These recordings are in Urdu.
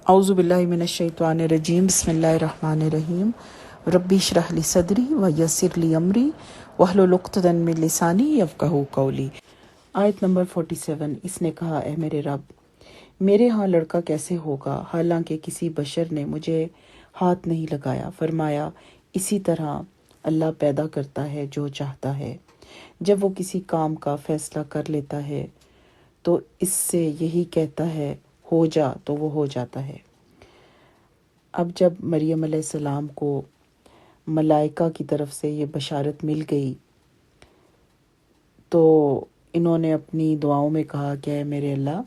اعوذ باللہ من الشیطان الرجیم بسم اللہ الرحمن الرحیم ربی اشرح لی صدری ویسر لی امری واحلل عقدۃ من لسانی یفقہوا قولی۔ آیت نمبر 47۔ اس نے کہا، اے میرے رب، میرے ہاں لڑکا کیسے ہوگا حالانکہ کسی بشر نے مجھے ہاتھ نہیں لگایا۔ فرمایا، اسی طرح اللہ پیدا کرتا ہے جو چاہتا ہے۔ جب وہ کسی کام کا فیصلہ کر لیتا ہے تو اس سے یہی کہتا ہے ہو جا تو وہ ہو جاتا ہے۔ اب جب مریم علیہ السلام کو ملائکہ کی طرف سے یہ بشارت مل گئی تو انہوں نے اپنی دعاؤں میں کہا کہ اے میرے اللہ،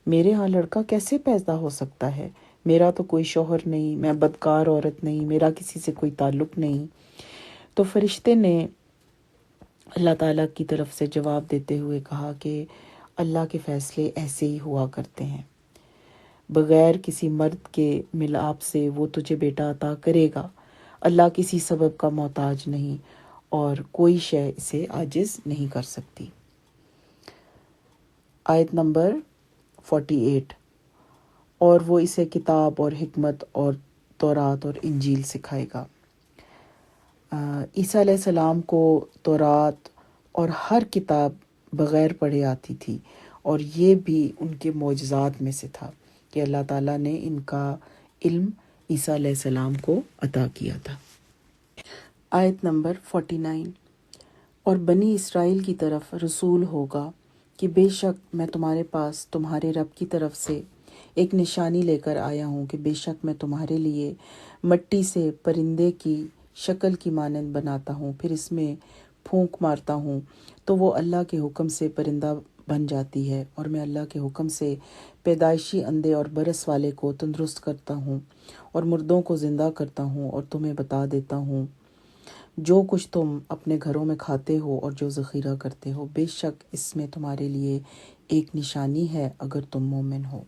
میرے ہاں لڑکا کیسے پیدا ہو سکتا ہے؟ میرا تو کوئی شوہر نہیں، میں بدکار عورت نہیں، میرا کسی سے کوئی تعلق نہیں۔ تو فرشتے نے اللہ تعالیٰ کی طرف سے جواب دیتے ہوئے کہا کہ اللہ کے فیصلے ایسے ہی ہوا کرتے ہیں، بغیر کسی مرد کے ملاپ سے وہ تجھے بیٹا عطا کرے گا۔ اللہ کسی سبب کا محتاج نہیں اور کوئی شے اسے عاجز نہیں کر سکتی۔ آیت نمبر 48۔ اور وہ اسے کتاب اور حکمت اور تورات اور انجیل سکھائے گا۔ عیسیٰ علیہ السلام کو تورات اور ہر کتاب بغیر پڑھے آتی تھی، اور یہ بھی ان کے معجزات میں سے تھا کہ اللہ تعالیٰ نے ان کا علم عیسیٰ علیہ السلام کو عطا کیا تھا۔ آیت نمبر 49۔ اور بنی اسرائیل کی طرف رسول ہوگا کہ بے شک میں تمہارے پاس تمہارے رب کی طرف سے ایک نشانی لے کر آیا ہوں کہ بے شک میں تمہارے لیے مٹی سے پرندے کی شکل کی مانند بناتا ہوں، پھر اس میں پھونک مارتا ہوں تو وہ اللہ کے حکم سے پرندہ بن جاتی ہے، اور میں اللہ کے حکم سے پیدائشی اندھے اور برس والے کو تندرست کرتا ہوں اور مردوں کو زندہ کرتا ہوں، اور تمہیں بتا دیتا ہوں جو کچھ تم اپنے گھروں میں کھاتے ہو اور جو ذخیرہ کرتے ہو، بے شک اس میں تمہارے لیے ایک نشانی ہے اگر تم مومن ہو۔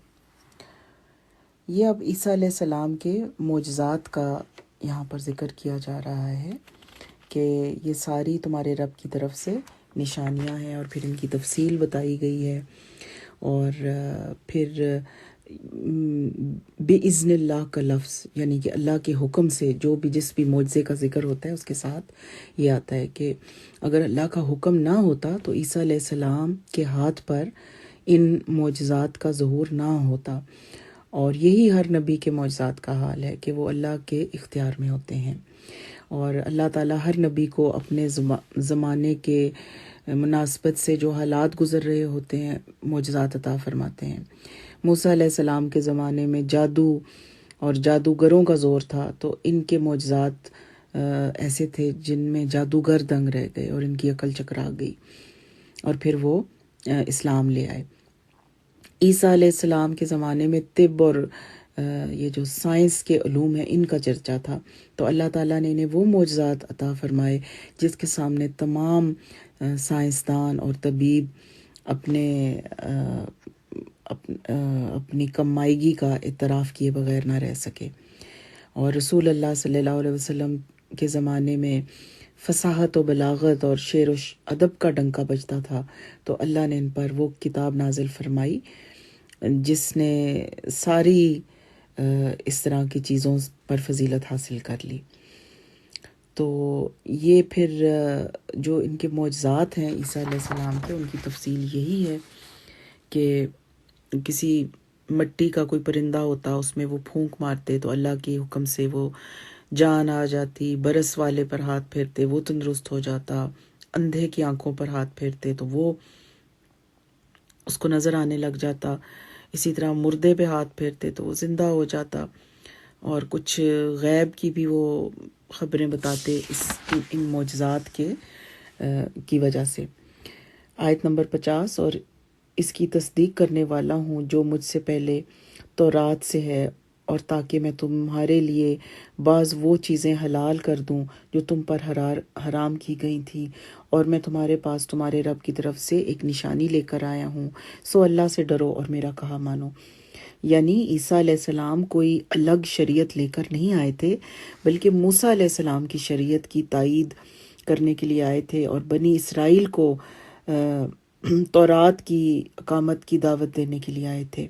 یہ اب عیسیٰ علیہ السلام کے معجزات کا یہاں پر ذکر کیا جا رہا ہے کہ یہ ساری تمہارے رب کی طرف سے نشانیاں ہیں، اور پھر ان کی تفصیل بتائی گئی ہے، اور پھر بِإِذْنِ اللہ کا لفظ یعنی کہ اللہ کے حکم سے جو بھی جس بھی معجزے کا ذکر ہوتا ہے اس کے ساتھ یہ آتا ہے کہ اگر اللہ کا حکم نہ ہوتا تو عیسیٰ علیہ السلام کے ہاتھ پر ان معجزات کا ظہور نہ ہوتا، اور یہی ہر نبی کے معجزات کا حال ہے کہ وہ اللہ کے اختیار میں ہوتے ہیں، اور اللہ تعالیٰ ہر نبی کو اپنے زمانے کے مناسبت سے جو حالات گزر رہے ہوتے ہیں معجزات عطا فرماتے ہیں۔ موسیٰ علیہ السلام کے زمانے میں جادو اور جادوگروں کا زور تھا، تو ان کے معجزات ایسے تھے جن میں جادوگر دنگ رہ گئے اور ان کی عقل چکرا گئی، اور پھر وہ اسلام لے آئے۔ عیسیٰ علیہ السلام کے زمانے میں طب اور یہ جو سائنس کے علوم ہیں ان کا چرچا تھا، تو اللہ تعالیٰ نے انہیں وہ معجزات عطا فرمائے جس کے سامنے تمام سائنسدان اور طبیب اپنی کمائیگی کا اعتراف کیے بغیر نہ رہ سکے۔ اور رسول اللہ صلی اللہ علیہ وسلم کے زمانے میں فصاحت و بلاغت اور شعر و ادب کا ڈنکا بجتا تھا، تو اللہ نے ان پر وہ کتاب نازل فرمائی جس نے ساری اس طرح کی چیزوں پر فضیلت حاصل کر لی۔ تو یہ پھر جو ان کے معجزات ہیں عیسیٰ علیہ السلام کے، ان کی تفصیل یہی ہے کہ کسی مٹی کا کوئی پرندہ ہوتا، اس میں وہ پھونک مارتے تو اللہ کے حکم سے وہ جان آ جاتی، برس والے پر ہاتھ پھیرتے وہ تندرست ہو جاتا، اندھے کی آنکھوں پر ہاتھ پھیرتے تو وہ اس کو نظر آنے لگ جاتا، اسی طرح مردے پہ ہاتھ پھیرتے تو وہ زندہ ہو جاتا، اور کچھ غیب کی بھی وہ خبریں بتاتے ان معجزات کی وجہ سے۔ آیت نمبر 50۔ اور اس کی تصدیق کرنے والا ہوں جو مجھ سے پہلے تورات سے ہے، اور تاکہ میں تمہارے لیے بعض وہ چیزیں حلال کر دوں جو تم پر حرام کی گئی تھی، اور میں تمہارے پاس تمہارے رب کی طرف سے ایک نشانی لے کر آیا ہوں، سو اللہ سے ڈرو اور میرا کہا مانو۔ یعنی عیسیٰ علیہ السلام کوئی الگ شریعت لے کر نہیں آئے تھے، بلکہ موسیٰ علیہ السلام کی شریعت کی تائید کرنے کے لیے آئے تھے، اور بنی اسرائیل کو تورات کی اقامت کی دعوت دینے کے لیے آئے تھے،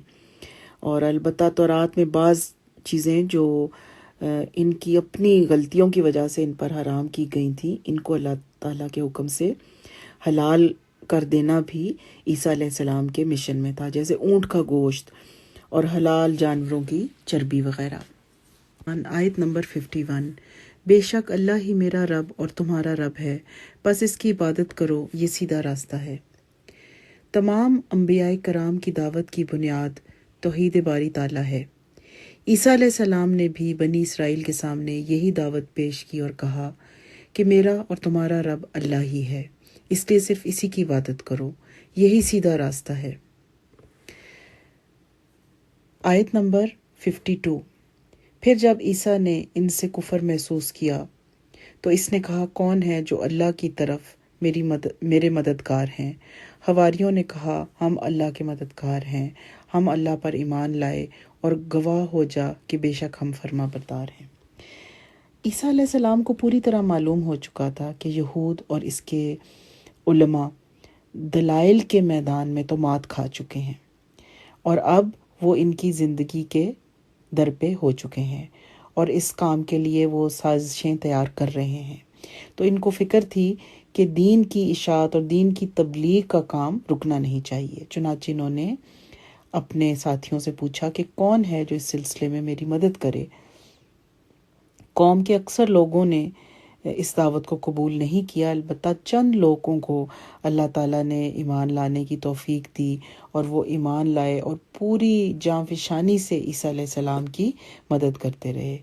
اور البتہ تورات میں بعض چیزیں جو ان کی اپنی غلطیوں کی وجہ سے ان پر حرام کی گئی تھیں، ان کو اللہ تعالیٰ کے حکم سے حلال کر دینا بھی عیسیٰ علیہ السلام کے مشن میں تھا، جیسے اونٹ کا گوشت اور حلال جانوروں کی چربی وغیرہ۔ آیت نمبر 51، بے شک اللہ ہی میرا رب اور تمہارا رب ہے، بس اس کی عبادت کرو، یہ سیدھا راستہ ہے۔ تمام انبیاء کرام کی دعوت کی بنیاد توحید باری تعالیٰ ہے۔ عیسیٰ علیہ السلام نے بھی بنی اسرائیل کے سامنے یہی دعوت پیش کی اور کہا کہ میرا اور تمہارا رب اللہ ہی ہے، اس لیے صرف اسی کی عبادت کرو، یہی سیدھا راستہ ہے۔ آیت نمبر 52، پھر جب عیسیٰ نے ان سے کفر محسوس کیا تو اس نے کہا، کون ہے جو اللہ کی طرف میرے مددگار ہیں؟ حواریوں نے کہا، ہم اللہ کے مددگار ہیں، ہم اللہ پر ایمان لائے اور گواہ ہو جا کہ بے شک ہم فرما بردار ہیں۔ عیسیٰ علیہ السلام کو پوری طرح معلوم ہو چکا تھا کہ یہود اور اس کے علماء دلائل کے میدان میں تو مات کھا چکے ہیں، اور اب وہ ان کی زندگی کے در پہ ہو چکے ہیں اور اس کام کے لیے وہ سازشیں تیار کر رہے ہیں۔ تو ان کو فکر تھی کہ دین کی اشاعت اور دین کی تبلیغ کا کام رکنا نہیں چاہیے، چنانچہ انہوں نے اپنے ساتھیوں سے پوچھا کہ کون ہے جو اس سلسلے میں میری مدد کرے۔ قوم کے اکثر لوگوں نے اس دعوت کو قبول نہیں کیا، البتہ چند لوگوں کو اللہ تعالیٰ نے ایمان لانے کی توفیق دی اور وہ ایمان لائے اور پوری جاں فشانی سے عیسیٰ علیہ السلام کی مدد کرتے رہے۔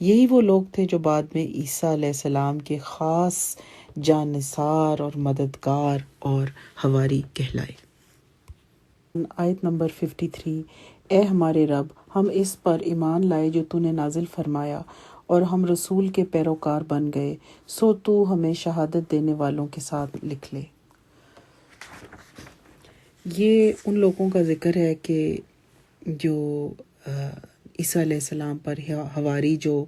یہی وہ لوگ تھے جو بعد میں عیسیٰ علیہ السلام کے خاص جانثار اور مددگار اور حواری کہلائے۔ آیت نمبر 53، اے ہمارے رب، ہم اس پر ایمان لائے جو تو نے نازل فرمایا اور ہم رسول کے پیروکار بن گئے، سو تو ہمیں شہادت دینے والوں کے ساتھ لکھ لے۔ یہ ان لوگوں کا ذکر ہے کہ جو عیسیٰ علیہ السلام پر حواری جو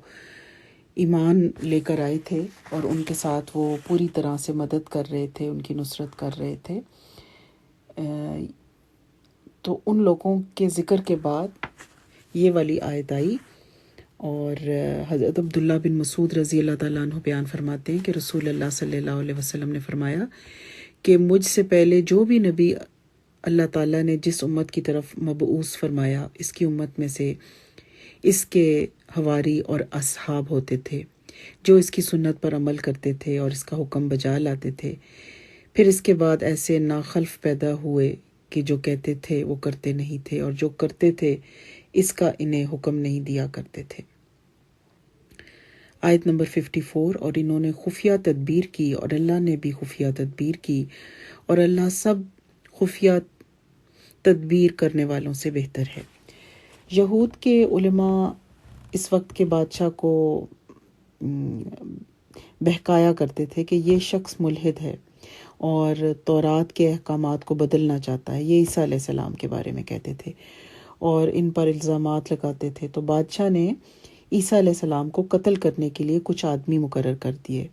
ایمان لے کر آئے تھے اور ان کے ساتھ وہ پوری طرح سے مدد کر رہے تھے، ان کی نصرت کر رہے تھے، تو ان لوگوں کے ذکر کے بعد یہ والی آیت آئی، اور حضرت عبداللہ بن مسعود رضی اللہ تعالیٰ عنہ بیان فرماتے ہیں کہ رسول اللہ صلی اللہ علیہ وسلم نے فرمایا کہ مجھ سے پہلے جو بھی نبی اللہ تعالیٰ نے جس امت کی طرف مبعوث فرمایا، اس کی امت میں سے اس کے حواری اور اصحاب ہوتے تھے جو اس کی سنت پر عمل کرتے تھے اور اس کا حکم بجا لاتے تھے۔ پھر اس کے بعد ایسے ناخلف پیدا ہوئے کہ جو کہتے تھے وہ کرتے نہیں تھے، اور جو کرتے تھے اس کا انہیں حکم نہیں دیا کرتے تھے۔ آیت نمبر 54، اور انہوں نے خفیہ تدبیر کی اور اللہ نے بھی خفیہ تدبیر کی، اور اللہ سب خفیہ تدبیر کرنے والوں سے بہتر ہے۔ یہود کے علماء اس وقت کے بادشاہ کو بہکایا کرتے تھے کہ یہ شخص ملحد ہے اور تورات کے احکامات کو بدلنا چاہتا ہے، یہ عیسیٰ علیہ السلام کے بارے میں کہتے تھے اور ان پر الزامات لگاتے تھے۔ تو بادشاہ نے عیسیٰ علیہ السلام کو قتل کرنے کے لیے کچھ آدمی مقرر کر دیے۔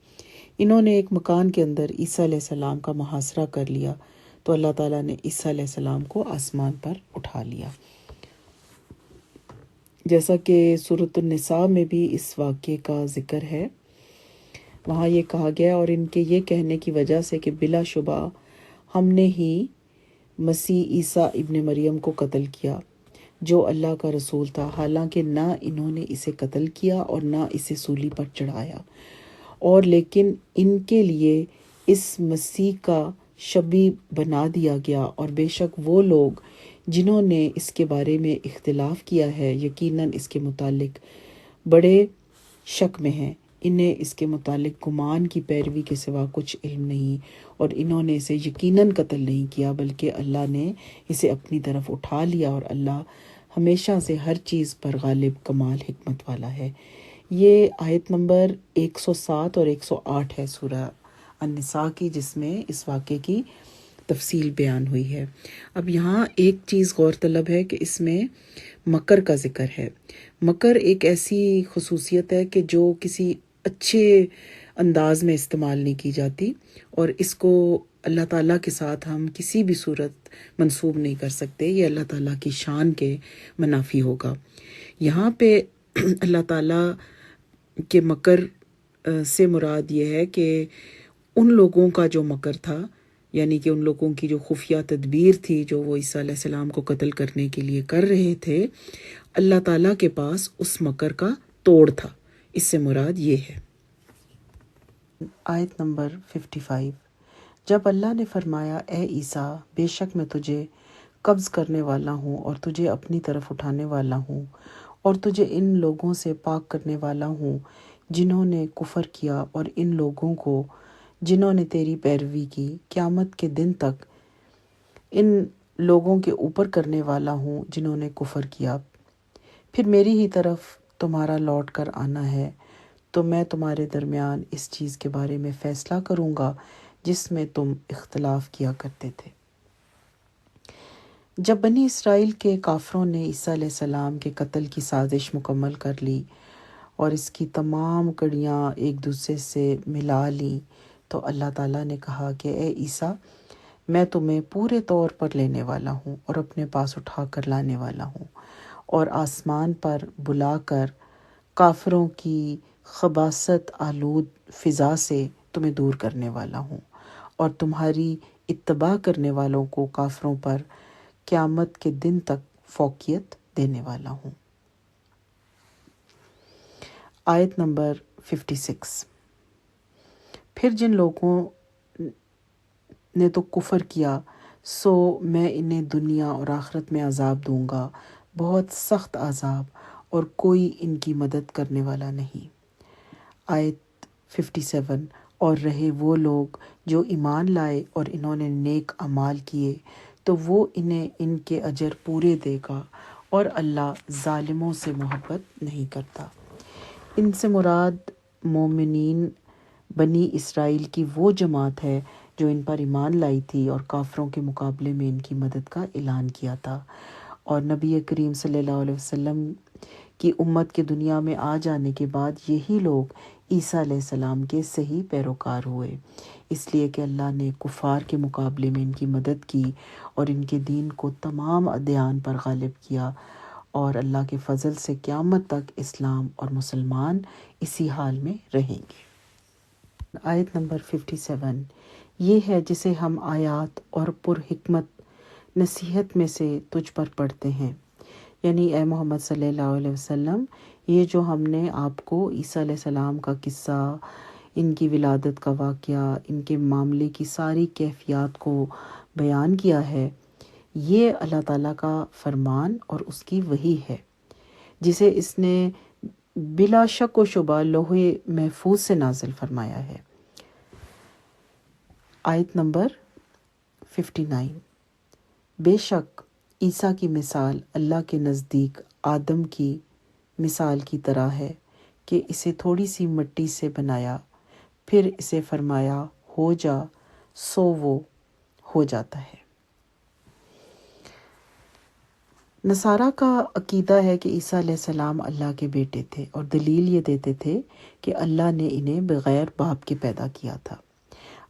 انہوں نے ایک مکان کے اندر عیسیٰ علیہ السلام کا محاصرہ کر لیا، تو اللہ تعالیٰ نے عیسیٰ علیہ السلام کو آسمان پر اٹھا لیا، جیسا کہ سورۃ النساء میں بھی اس واقعے کا ذکر ہے۔ وہاں یہ کہا گیا، اور ان کے یہ کہنے کی وجہ سے کہ بلا شبہ ہم نے ہی مسیح عیسیٰ ابن مریم کو قتل کیا جو اللہ کا رسول تھا، حالانکہ نہ انہوں نے اسے قتل کیا اور نہ اسے سولی پر چڑھایا، اور لیکن ان کے لیے اس مسیح کا شبیہ بنا دیا گیا، اور بے شک وہ لوگ جنہوں نے اس کے بارے میں اختلاف کیا ہے یقیناً اس کے متعلق بڑے شک میں ہیں، انہیں اس کے متعلق گمان کی پیروی کے سوا کچھ علم نہیں، اور انہوں نے اسے یقیناً قتل نہیں کیا بلکہ اللہ نے اسے اپنی طرف اٹھا لیا، اور اللہ ہمیشہ سے ہر چیز پر غالب کمال حکمت والا ہے۔ یہ آیت نمبر 107 اور 108 ہے سورہ النساء کی، جس میں اس واقعے کی تفصیل بیان ہوئی ہے۔ اب یہاں ایک چیز غور طلب ہے کہ اس میں مکر کا ذکر ہے۔ مکر ایک ایسی خصوصیت ہے کہ جو کسی اچھے انداز میں استعمال نہیں کی جاتی، اور اس کو اللہ تعالیٰ کے ساتھ ہم کسی بھی صورت منسوب نہیں کر سکتے، یہ اللہ تعالیٰ کی شان کے منافی ہوگا۔ یہاں پہ اللہ تعالیٰ کے مکر سے مراد یہ ہے کہ ان لوگوں کا جو مکر تھا، یعنی کہ ان لوگوں کی جو خفیہ تدبیر تھی جو وہ عیسیٰ علیہ السلام کو قتل کرنے کے لیے کر رہے تھے، اللہ تعالیٰ کے پاس اس مکر کا توڑ تھا، اس سے مراد یہ ہے۔ آیت نمبر 55، جب اللہ نے فرمایا اے عیسیٰ، بے شک میں تجھے قبض کرنے والا ہوں اور تجھے اپنی طرف اٹھانے والا ہوں اور تجھے ان لوگوں سے پاک کرنے والا ہوں جنہوں نے کفر کیا، اور ان لوگوں کو جنہوں نے تیری پیروی کی، قیامت کے دن تک ان لوگوں کے اوپر کرنے والا ہوں جنہوں نے کفر کیا، پھر میری ہی طرف تمہارا لوٹ کر آنا ہے، تو میں تمہارے درمیان اس چیز کے بارے میں فیصلہ کروں گا جس میں تم اختلاف کیا کرتے تھے۔ جب بنی اسرائیل کے کافروں نے عیسیٰ علیہ السلام کے قتل کی سازش مکمل کر لی اور اس کی تمام کڑیاں ایک دوسرے سے ملا لیں، تو اللہ تعالیٰ نے کہا کہ اے عیسیٰ، میں تمہیں پورے طور پر لینے والا ہوں اور اپنے پاس اٹھا کر لانے والا ہوں، اور آسمان پر بلا کر کافروں کی خباثت آلود فضا سے تمہیں دور کرنے والا ہوں، اور تمہاری اتباع کرنے والوں کو کافروں پر قیامت کے دن تک فوقیت دینے والا ہوں۔ آیت نمبر 56، پھر جن لوگوں نے تو کفر کیا سو میں انہیں دنیا اور آخرت میں عذاب دوں گا، بہت سخت عذاب، اور کوئی ان کی مدد کرنے والا نہیں۔ آیت 57، اور رہے وہ لوگ جو ایمان لائے اور انہوں نے نیک اعمال کیے تو وہ انہیں ان کے اجر پورے دے گا، اور اللہ ظالموں سے محبت نہیں کرتا۔ ان سے مراد مومنین بنی اسرائیل کی وہ جماعت ہے جو ان پر ایمان لائی تھی اور کافروں کے مقابلے میں ان کی مدد کا اعلان کیا تھا، اور نبی کریم صلی اللہ علیہ وسلم کی امت کے دنیا میں آ جانے کے بعد یہی لوگ عیسیٰ علیہ السلام کے صحیح پیروکار ہوئے، اس لیے کہ اللہ نے کفار کے مقابلے میں ان کی مدد کی اور ان کے دین کو تمام ادیان پر غالب کیا، اور اللہ کے فضل سے قیامت تک اسلام اور مسلمان اسی حال میں رہیں گے۔ آیت نمبر 57، یہ ہے جسے ہم آیات اور پر حکمت نصیحت میں سے تجھ پر پڑھتے ہیں، یعنی اے محمد صلی اللہ علیہ وسلم، یہ جو ہم نے آپ کو عیسیٰ علیہ السلام کا قصہ، ان کی ولادت کا واقعہ، ان کے معاملے کی ساری کیفیات کو بیان کیا ہے، یہ اللہ تعالیٰ کا فرمان اور اس کی وحی ہے جسے اس نے بلا شک و شبہ لوح محفوظ سے نازل فرمایا ہے۔ آیت نمبر 59، بے شک عیسیٰ کی مثال اللہ کے نزدیک آدم کی مثال کی طرح ہے کہ اسے تھوڑی سی مٹی سے بنایا، پھر اسے فرمایا ہو جا، سو وہ ہو جاتا ہے۔ نصارہ کا عقیدہ ہے کہ عیسیٰ علیہ السلام اللہ کے بیٹے تھے، اور دلیل یہ دیتے تھے کہ اللہ نے انہیں بغیر باپ کے پیدا کیا تھا۔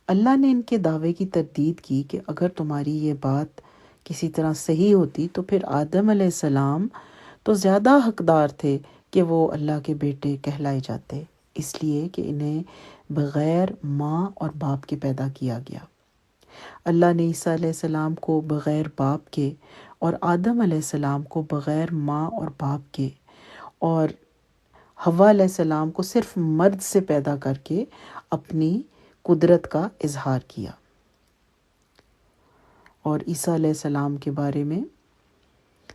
اللہ نے ان کے دعوے کی تردید کی کہ اگر تمہاری یہ بات کسی طرح صحیح ہوتی تو پھر آدم علیہ السلام تو زیادہ حقدار تھے کہ وہ اللہ کے بیٹے کہلائے جاتے، اس لیے کہ انہیں بغیر ماں اور باپ کے پیدا کیا گیا۔ اللہ نے عیسیٰ علیہ السلام کو بغیر باپ کے اور آدم علیہ السلام کو بغیر ماں اور باپ کے اور حوا علیہ السلام کو صرف مرد سے پیدا کر کے اپنی قدرت کا اظہار کیا۔ اور عیسیٰ علیہ السلام کے بارے میں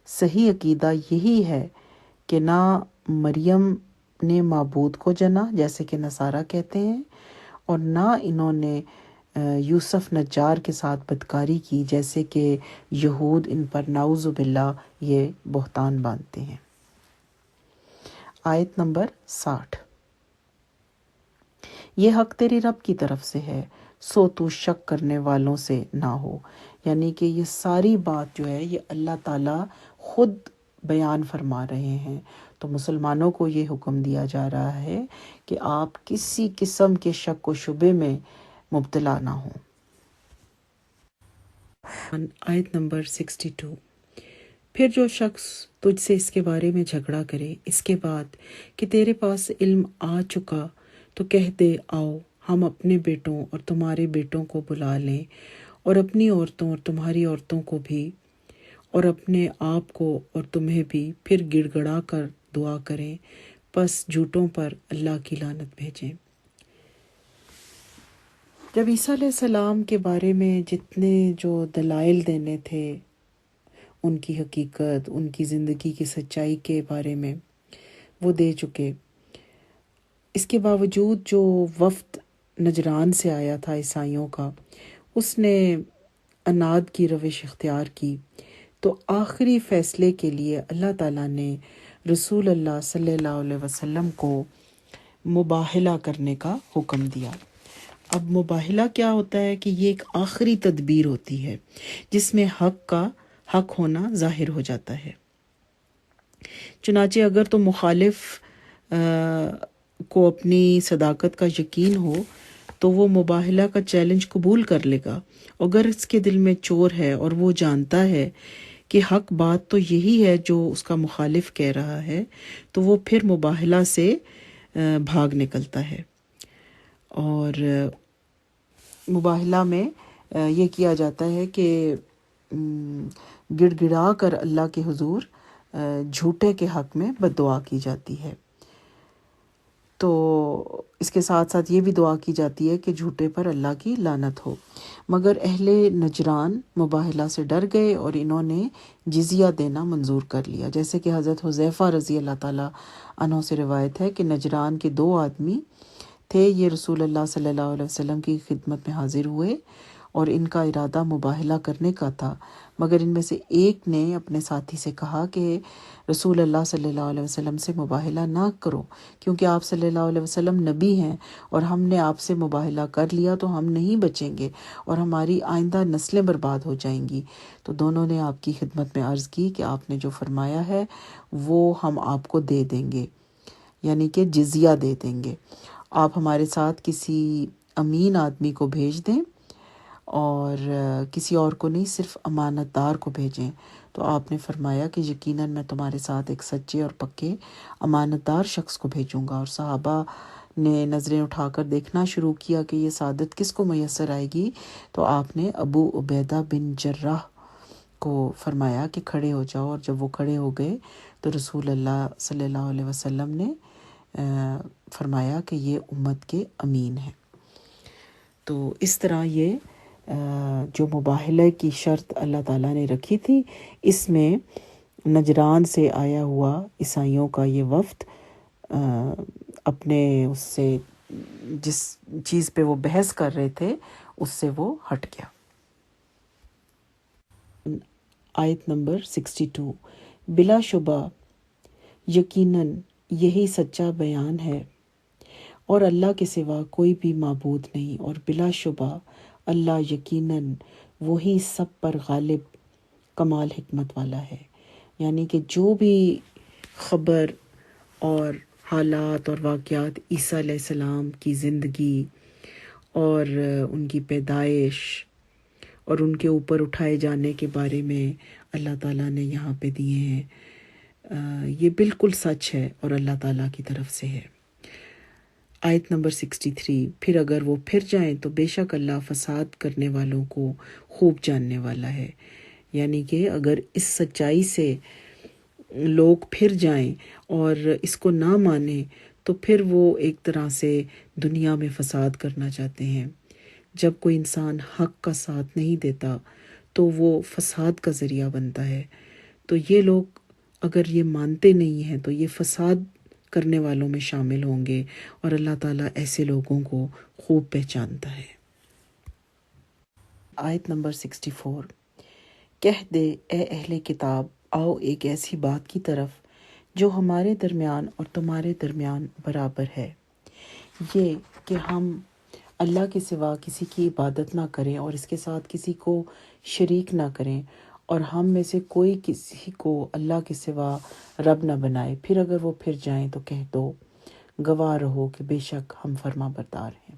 صحیح عقیدہ یہی ہے کہ نہ مریم نے معبود کو جنا جیسے کہ نصارہ کہتے ہیں، اور نہ انہوں نے یوسف نجار کے ساتھ بدکاری کی جیسے کہ یہود ان پر نعوذ باللہ یہ بہتان باندھتے ہیں۔ آیت نمبر 60، یہ حق تیری رب کی طرف سے ہے، سو تو شک کرنے والوں سے نہ ہو، یعنی کہ یہ ساری بات جو ہے یہ اللہ تعالیٰ خود بیان فرما رہے ہیں، تو مسلمانوں کو یہ حکم دیا جا رہا ہے کہ آپ کسی قسم کے شک و شبے میں مبتلا نہ ہوں۔ آیت نمبر 62۔ پھر جو شخص تجھ سے اس کے بارے میں جھگڑا کرے اس کے بعد کہ تیرے پاس علم آ چکا، تو کہہ دے آؤ ہم اپنے بیٹوں اور تمہارے بیٹوں کو بلا لیں، اور اپنی عورتوں اور تمہاری عورتوں کو بھی، اور اپنے آپ کو اور تمہیں بھی، پھر گڑ گڑا کر دعا کریں، پس جھوٹوں پر اللہ کی لعنت بھیجیں۔ جب عیسیٰ علیہ السلام کے بارے میں جتنے جو دلائل دینے تھے، ان کی حقیقت، ان کی زندگی کی سچائی کے بارے میں وہ دے چکے، اس کے باوجود جو وفد نجران سے آیا تھا عیسائیوں کا، اس نے عناد کی روش اختیار کی، تو آخری فیصلے کے لیے اللہ تعالیٰ نے رسول اللہ صلی اللہ علیہ وسلم کو مباہلہ کرنے کا حکم دیا۔ اب مباہلہ کیا ہوتا ہے کہ یہ ایک آخری تدبیر ہوتی ہے جس میں حق کا حق ہونا ظاہر ہو جاتا ہے۔ چنانچہ اگر تو مخالف کو اپنی صداقت کا یقین ہو تو وہ مباہلہ کا چیلنج قبول کر لے گا، اگر اس کے دل میں چور ہے اور وہ جانتا ہے کہ حق بات تو یہی ہے جو اس کا مخالف کہہ رہا ہے، تو وہ پھر مباہلہ سے بھاگ نکلتا ہے۔ اور مباہلہ میں یہ کیا جاتا ہے کہ گڑ گڑا کر اللہ کے حضور جھوٹے کے حق میں بد دعا کی جاتی ہے۔ تو اس کے ساتھ ساتھ یہ بھی دعا کی جاتی ہے کہ جھوٹے پر اللہ کی لعنت ہو۔ مگر اہل نجران مباہلہ سے ڈر گئے اور انہوں نے جزیہ دینا منظور کر لیا، جیسے کہ حضرت حذیفہ رضی اللہ تعالیٰ عنہ سے روایت ہے کہ نجران کے 2 آدمی تھے، یہ رسول اللہ صلی اللہ علیہ وسلم کی خدمت میں حاضر ہوئے اور ان کا ارادہ مباہلہ کرنے کا تھا، مگر ان میں سے ایک نے اپنے ساتھی سے کہا کہ رسول اللہ صلی اللہ علیہ وسلم سے مباہلہ نہ کرو، کیونکہ آپ صلی اللہ علیہ وسلم نبی ہیں، اور ہم نے آپ سے مباہلہ کر لیا تو ہم نہیں بچیں گے اور ہماری آئندہ نسلیں برباد ہو جائیں گی۔ تو دونوں نے آپ کی خدمت میں عرض کی کہ آپ نے جو فرمایا ہے وہ ہم آپ کو دے دیں گے، یعنی کہ جزیہ دے دیں گے، آپ ہمارے ساتھ کسی امین آدمی کو بھیج دیں، اور کسی اور کو نہیں، صرف امانت دار کو بھیجیں۔ تو آپ نے فرمایا کہ یقیناً میں تمہارے ساتھ ایک سچے اور پکے امانت دار شخص کو بھیجوں گا، اور صحابہ نے نظریں اٹھا کر دیکھنا شروع کیا کہ یہ سعادت کس کو میسر آئے گی، تو آپ نے ابو عبیدہ بن جراح کو فرمایا کہ کھڑے ہو جاؤ، اور جب وہ کھڑے ہو گئے تو رسول اللہ صلی اللہ علیہ وسلم نے فرمایا کہ یہ امت کے امین ہیں۔ تو اس طرح یہ جو مباہلہ کی شرط اللہ تعالیٰ نے رکھی تھی، اس میں نجران سے آیا ہوا عیسائیوں کا یہ وفد اپنے اس سے جس چیز پہ وہ بحث کر رہے تھے اس سے وہ ہٹ گیا۔ آیت نمبر 62۔ بلا شبہ یقیناً یہی سچا بیان ہے اور اللہ کے سوا کوئی بھی معبود نہیں، اور بلا شبہ اللہ یقیناً وہی سب پر غالب کمال حکمت والا ہے۔ یعنی کہ جو بھی خبر اور حالات اور واقعات عیسیٰ علیہ السلام کی زندگی اور ان کی پیدائش اور ان کے اوپر اٹھائے جانے کے بارے میں اللہ تعالیٰ نے یہاں پہ دیے ہیں، یہ بالکل سچ ہے اور اللہ تعالیٰ کی طرف سے ہے۔ آیت نمبر 63۔ پھر اگر وہ پھر جائیں تو بے شک اللہ فساد کرنے والوں کو خوب جاننے والا ہے۔ یعنی کہ اگر اس سچائی سے لوگ پھر جائیں اور اس کو نہ مانیں تو پھر وہ ایک طرح سے دنیا میں فساد کرنا چاہتے ہیں۔ جب کوئی انسان حق کا ساتھ نہیں دیتا تو وہ فساد کا ذریعہ بنتا ہے، تو یہ لوگ اگر یہ مانتے نہیں ہیں تو یہ فساد کرنے والوں میں شامل ہوں گے، اور اللہ تعالیٰ ایسے لوگوں کو خوب پہچانتا ہے۔ آیت نمبر 64۔ کہہ دے اے اہل کتاب، آؤ ایک ایسی بات کی طرف جو ہمارے درمیان اور تمہارے درمیان برابر ہے، یہ کہ ہم اللہ کے سوا کسی کی عبادت نہ کریں اور اس کے ساتھ کسی کو شریک نہ کریں، اور ہم میں سے کوئی کسی کو اللہ کے سوا رب نہ بنائے، پھر اگر وہ پھر جائیں تو کہہ دو گواہ رہو کہ بے شک ہم فرما بردار ہیں۔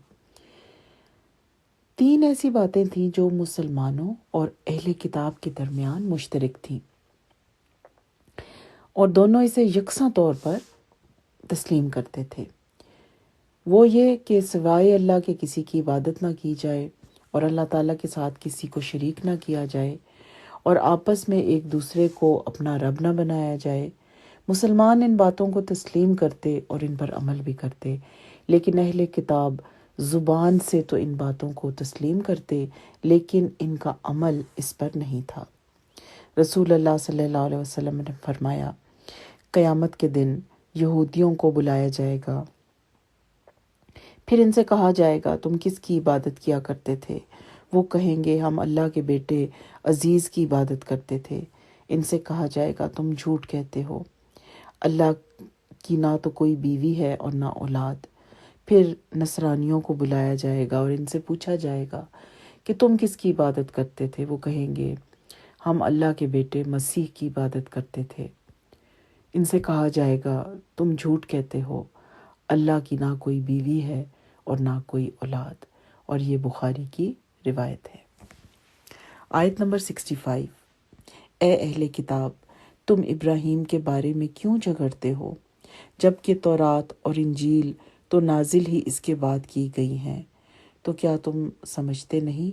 3 ایسی باتیں تھیں جو مسلمانوں اور اہل کتاب کے درمیان مشترک تھیں، اور دونوں اسے یکساں طور پر تسلیم کرتے تھے۔ وہ یہ کہ سوائے اللہ کے کسی کی عبادت نہ کی جائے، اور اللہ تعالیٰ کے ساتھ کسی کو شریک نہ کیا جائے، اور آپس میں ایک دوسرے کو اپنا رب نہ بنایا جائے۔ مسلمان ان باتوں کو تسلیم کرتے اور ان پر عمل بھی کرتے، لیکن اہل کتاب زبان سے تو ان باتوں کو تسلیم کرتے، لیکن ان کا عمل اس پر نہیں تھا۔ رسول اللہ صلی اللہ علیہ وسلم نے فرمایا، قیامت کے دن یہودیوں کو بلایا جائے گا، پھر ان سے کہا جائے گا تم کس کی عبادت کیا کرتے تھے؟ وہ کہیں گے ہم اللہ کے بیٹے عزیز کی عبادت کرتے تھے۔ ان سے کہا جائے گا تم جھوٹ کہتے ہو، اللہ کی نہ تو کوئی بیوی ہے اور نہ اولاد۔ پھر نصرانیوں کو بلایا جائے گا اور ان سے پوچھا جائے گا کہ تم کس کی عبادت کرتے تھے؟ وہ کہیں گے ہم اللہ کے بیٹے مسیح کی عبادت کرتے تھے۔ ان سے کہا جائے گا تم جھوٹ کہتے ہو، اللہ کی نہ کوئی بیوی ہے اور نہ کوئی اولاد۔ اور یہ بخاری کی روایت ہے۔ آیت نمبر 65۔ اے اہل کتاب، تم ابراہیم کے بارے میں کیوں جھگڑتے ہو، جبکہ تورات اور انجیل تو نازل ہی اس کے بعد کی گئی ہیں، تو کیا تم سمجھتے نہیں؟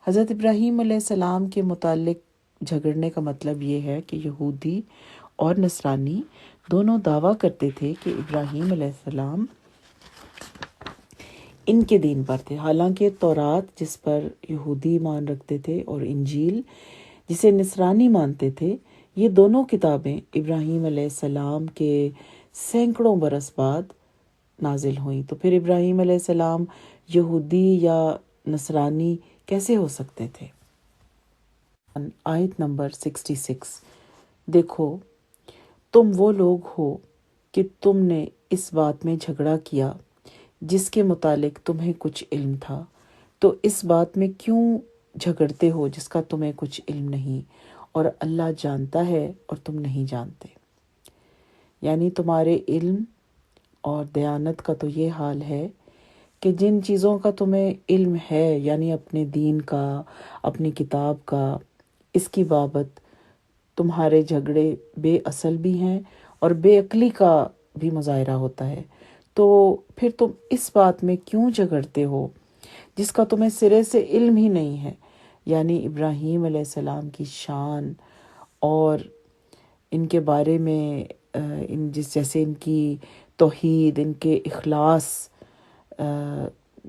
حضرت ابراہیم علیہ السلام کے متعلق جھگڑنے کا مطلب یہ ہے کہ یہودی اور نصرانی دونوں دعویٰ کرتے تھے کہ ابراہیم علیہ السلام ان کے دین پر تھے، حالانکہ تورات جس پر یہودی ایمان رکھتے تھے اور انجیل جسے نصرانی مانتے تھے، یہ دونوں کتابیں ابراہیم علیہ السلام کے سینکڑوں برس بعد نازل ہوئیں۔ تو پھر ابراہیم علیہ السلام یہودی یا نصرانی کیسے ہو سکتے تھے؟ آیت نمبر 66۔ دیکھو تم وہ لوگ ہو کہ تم نے اس بات میں جھگڑا کیا جس کے متعلق تمہیں کچھ علم تھا، تو اس بات میں کیوں جھگڑتے ہو جس کا تمہیں کچھ علم نہیں، اور اللہ جانتا ہے اور تم نہیں جانتے۔ یعنی تمہارے علم اور دیانت کا تو یہ حال ہے کہ جن چیزوں کا تمہیں علم ہے، یعنی اپنے دین کا، اپنی کتاب کا، اس کی بابت تمہارے جھگڑے بے اصل بھی ہیں اور بے عقلی کا بھی مظاہرہ ہوتا ہے۔ تو پھر تم اس بات میں کیوں جھگڑتے ہو جس کا تمہیں سرے سے علم ہی نہیں ہے، یعنی ابراہیم علیہ السلام کی شان اور ان کے بارے میں جیسے ان کی توحید، ان کے اخلاص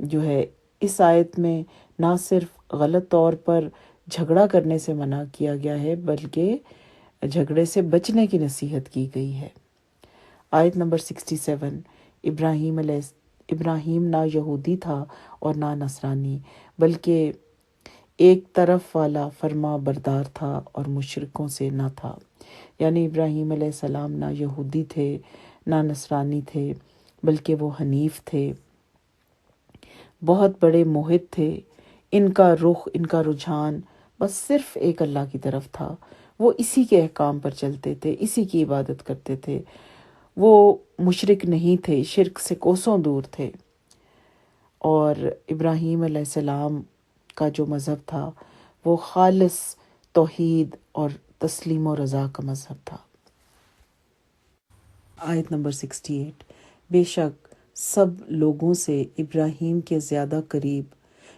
جو ہے اس آیت میں نہ صرف غلط طور پر جھگڑا کرنے سے منع کیا گیا ہے بلکہ جھگڑے سے بچنے کی نصیحت کی گئی ہے۔ آیت نمبر 67۔ ابراہیم نہ یہودی تھا اور نہ نصرانی، بلکہ ایک طرف والا فرما بردار تھا اور مشرکوں سے نہ تھا۔ یعنی ابراہیم علیہ السلام نہ یہودی تھے نہ نصرانی تھے، بلکہ وہ حنیف تھے، بہت بڑے موحد تھے۔ ان کا رخ، ان کا رجحان بس صرف ایک اللہ کی طرف تھا۔ وہ اسی کے احکام پر چلتے تھے، اسی کی عبادت کرتے تھے۔ وہ مشرک نہیں تھے، شرک سے کوسوں دور تھے۔ اور ابراہیم علیہ السلام کا جو مذہب تھا وہ خالص توحید اور تسلیم و رضا کا مذہب تھا۔ آیت نمبر 68۔ بے شک سب لوگوں سے ابراہیم کے زیادہ قریب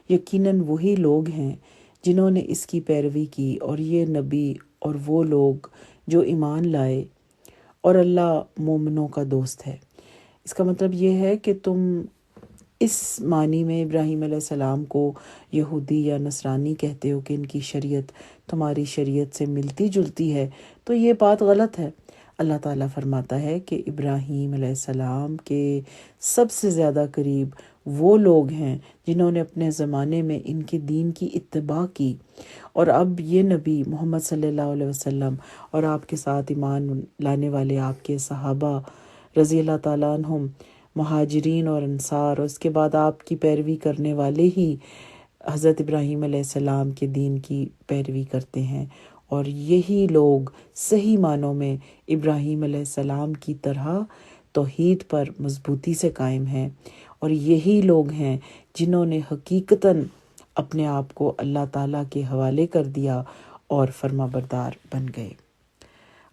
یقیناً وہی لوگ ہیں جنہوں نے اس کی پیروی کی، اور یہ نبی اور وہ لوگ جو ایمان لائے، اور اللہ مومنوں کا دوست ہے۔ اس کا مطلب یہ ہے کہ تم اس معنی میں ابراہیم علیہ السلام کو یہودی یا نصرانی کہتے ہو کہ ان کی شریعت تمہاری شریعت سے ملتی جلتی ہے، تو یہ بات غلط ہے۔ اللہ تعالیٰ فرماتا ہے کہ ابراہیم علیہ السلام کے سب سے زیادہ قریب وہ لوگ ہیں جنہوں نے اپنے زمانے میں ان کے دین کی اتباع کی، اور اب یہ نبی محمد صلی اللہ علیہ وسلم اور آپ کے ساتھ ایمان لانے والے آپ کے صحابہ رضی اللہ تعالیٰ عنہم، مہاجرین اور انصار، اور اس کے بعد آپ کی پیروی کرنے والے ہی حضرت ابراہیم علیہ السلام کے دین کی پیروی کرتے ہیں، اور یہی لوگ صحیح معنوں میں ابراہیم علیہ السلام کی طرح توحید پر مضبوطی سے قائم ہیں، اور یہی لوگ ہیں جنہوں نے حقیقتاً اپنے آپ کو اللہ تعالیٰ کے حوالے کر دیا اور فرما بردار بن گئے۔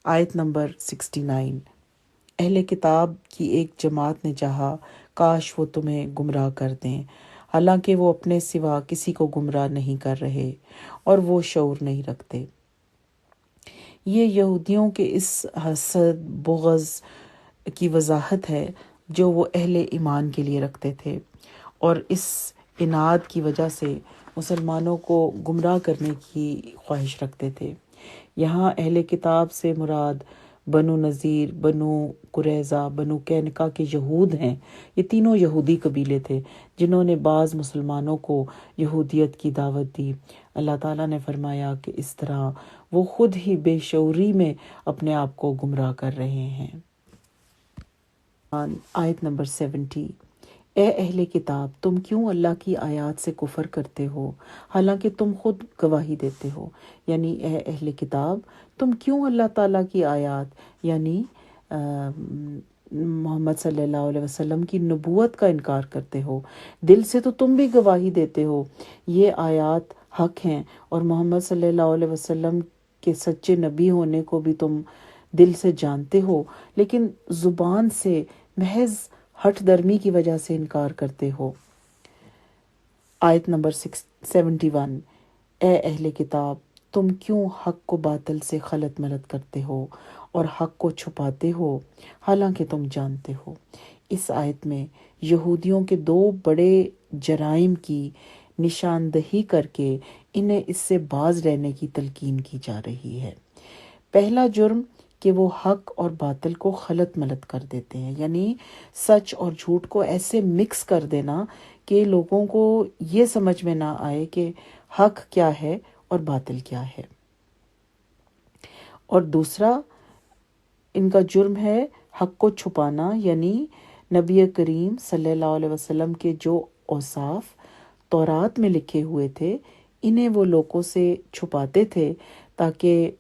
آیت نمبر 69۔ اہل کتاب کی ایک جماعت نے چاہا کاش وہ تمہیں گمراہ کر دیں، حالانکہ وہ اپنے سوا کسی کو گمراہ نہیں کر رہے اور وہ شعور نہیں رکھتے۔ یہ یہودیوں کے اس حسد بغض کی وضاحت ہے جو وہ اہل ایمان کے لیے رکھتے تھے، اور اس عناد کی وجہ سے مسلمانوں کو گمراہ کرنے کی خواہش رکھتے تھے۔ یہاں اہل کتاب سے مراد بنو نذیر، بنو قریظہ، بنو قینقاع کے یہود ہیں۔ یہ تینوں یہودی قبیلے تھے جنہوں نے بعض مسلمانوں کو یہودیت کی دعوت دی۔ اللہ تعالیٰ نے فرمایا کہ اس طرح وہ خود ہی بے شعوری میں اپنے آپ کو گمراہ کر رہے ہیں۔ آیت نمبر 70۔ اے اہل کتاب، تم کیوں اللہ کی آیات سے کفر کرتے ہو حالانکہ تم خود گواہی دیتے ہو؟ یعنی اے اہل کتاب، تم کیوں اللہ تعالیٰ کی آیات یعنی محمد صلی اللہ علیہ وسلم کی نبوت کا انکار کرتے ہو؟ دل سے تو تم بھی گواہی دیتے ہو یہ آیات حق ہیں، اور محمد صلی اللہ علیہ وسلم کے سچے نبی ہونے کو بھی تم دل سے جانتے ہو، لیکن زبان سے محض ہٹ درمی کی وجہ سے انکار کرتے ہو۔ آیت نمبر 71۔ اے اہل کتاب، تم کیوں حق کو باطل سے خلط ملط کرتے ہو اور حق کو چھپاتے ہو حالانکہ تم جانتے ہو؟ اس آیت میں یہودیوں کے دو بڑے جرائم کی نشاندہی کر کے انہیں اس سے باز رہنے کی تلقین کی جا رہی ہے۔ پہلا جرم کہ وہ حق اور باطل کو خلط ملط کر دیتے ہیں، یعنی سچ اور جھوٹ کو ایسے مکس کر دینا کہ لوگوں کو یہ سمجھ میں نہ آئے کہ حق کیا ہے اور باطل کیا ہے۔ اور دوسرا ان کا جرم ہے حق کو چھپانا، یعنی نبی کریم صلی اللہ علیہ وسلم کے جو اوصاف تورات میں لکھے ہوئے تھے انہیں وہ لوگوں سے چھپاتے تھے تاکہ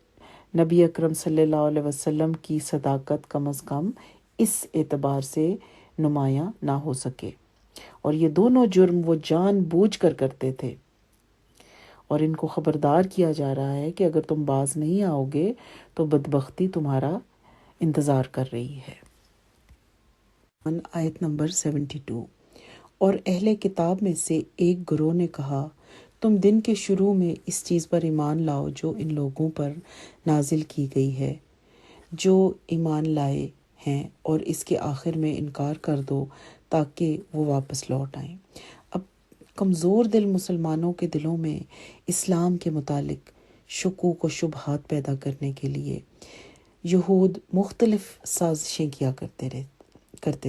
نبی اکرم صلی اللہ علیہ وسلم کی صداقت کم از کم اس اعتبار سے نمایاں نہ ہو سکے، اور یہ دونوں جرم وہ جان بوجھ کر کرتے تھے، اور ان کو خبردار کیا جا رہا ہے کہ اگر تم باز نہیں آؤ گے تو بدبختی تمہارا انتظار کر رہی ہے۔ آیت نمبر 72۔ اور اہل کتاب میں سے ایک گروہ نے کہا تم دن کے شروع میں اس چیز پر ایمان لاؤ جو ان لوگوں پر نازل کی گئی ہے جو ایمان لائے ہیں، اور اس کے آخر میں انکار کر دو تاکہ وہ واپس لوٹ آئیں۔ اب کمزور دل مسلمانوں کے دلوں میں اسلام کے متعلق شکوک و شبہات پیدا کرنے کے لیے یہود مختلف سازشیں کیا کرتے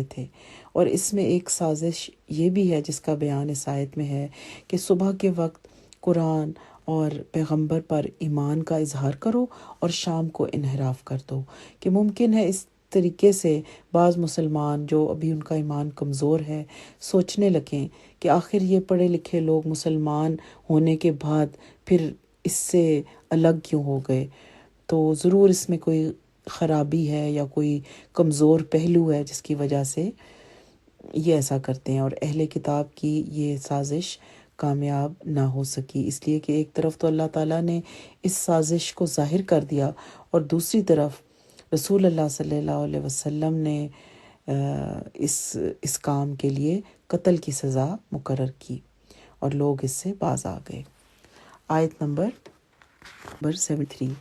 تھے، اور اس میں ایک سازش یہ بھی ہے جس کا بیان اس آیت میں ہے کہ صبح کے وقت قرآن اور پیغمبر پر ایمان کا اظہار کرو اور شام کو انحراف کر دو، کہ ممکن ہے اس طریقے سے بعض مسلمان جو ابھی ان کا ایمان کمزور ہے سوچنے لگیں کہ آخر یہ پڑھے لکھے لوگ مسلمان ہونے کے بعد پھر اس سے الگ کیوں ہو گئے، تو ضرور اس میں کوئی خرابی ہے یا کوئی کمزور پہلو ہے جس کی وجہ سے یہ ایسا کرتے ہیں، اور اہل کتاب کی یہ سازش کامیاب نہ ہو سکی، اس لیے کہ ایک طرف تو اللہ تعالیٰ نے اس سازش کو ظاہر کر دیا اور دوسری طرف رسول اللہ صلی اللہ علیہ وسلم نے اس کام کے لیے قتل کی سزا مقرر کی اور لوگ اس سے باز آ گئے۔ آیت نمبر 73۔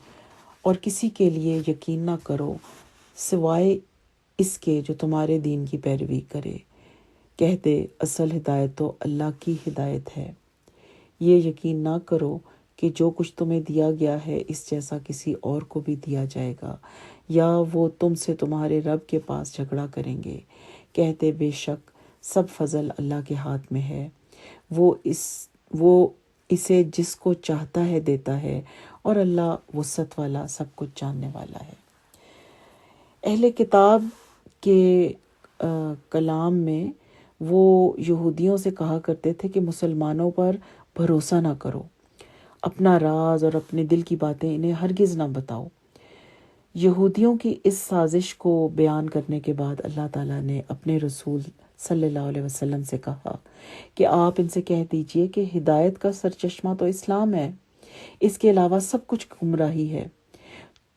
اور کسی کے لیے یقین نہ کرو سوائے اس کے جو تمہارے دین کی پیروی کرے، کہہ دے اصل ہدایت تو اللہ کی ہدایت ہے۔ یہ یقین نہ کرو کہ جو کچھ تمہیں دیا گیا ہے اس جیسا کسی اور کو بھی دیا جائے گا، یا وہ تم سے تمہارے رب کے پاس جھگڑا کریں گے۔ کہتے بے شک سب فضل اللہ کے ہاتھ میں ہے، وہ اسے جس کو چاہتا ہے دیتا ہے، اور اللہ وسعت والا سب کچھ جاننے والا ہے۔ اہل کتاب کے کلام میں وہ یہودیوں سے کہا کرتے تھے کہ مسلمانوں پر بھروسہ نہ کرو، اپنا راز اور اپنے دل کی باتیں انہیں ہرگز نہ بتاؤ۔ یہودیوں کی اس سازش کو بیان کرنے کے بعد اللہ تعالیٰ نے اپنے رسول صلی اللہ علیہ وسلم سے کہا کہ آپ ان سے کہہ دیجئے کہ ہدایت کا سرچشمہ تو اسلام ہے، اس کے علاوہ سب کچھ گمراہی ہے۔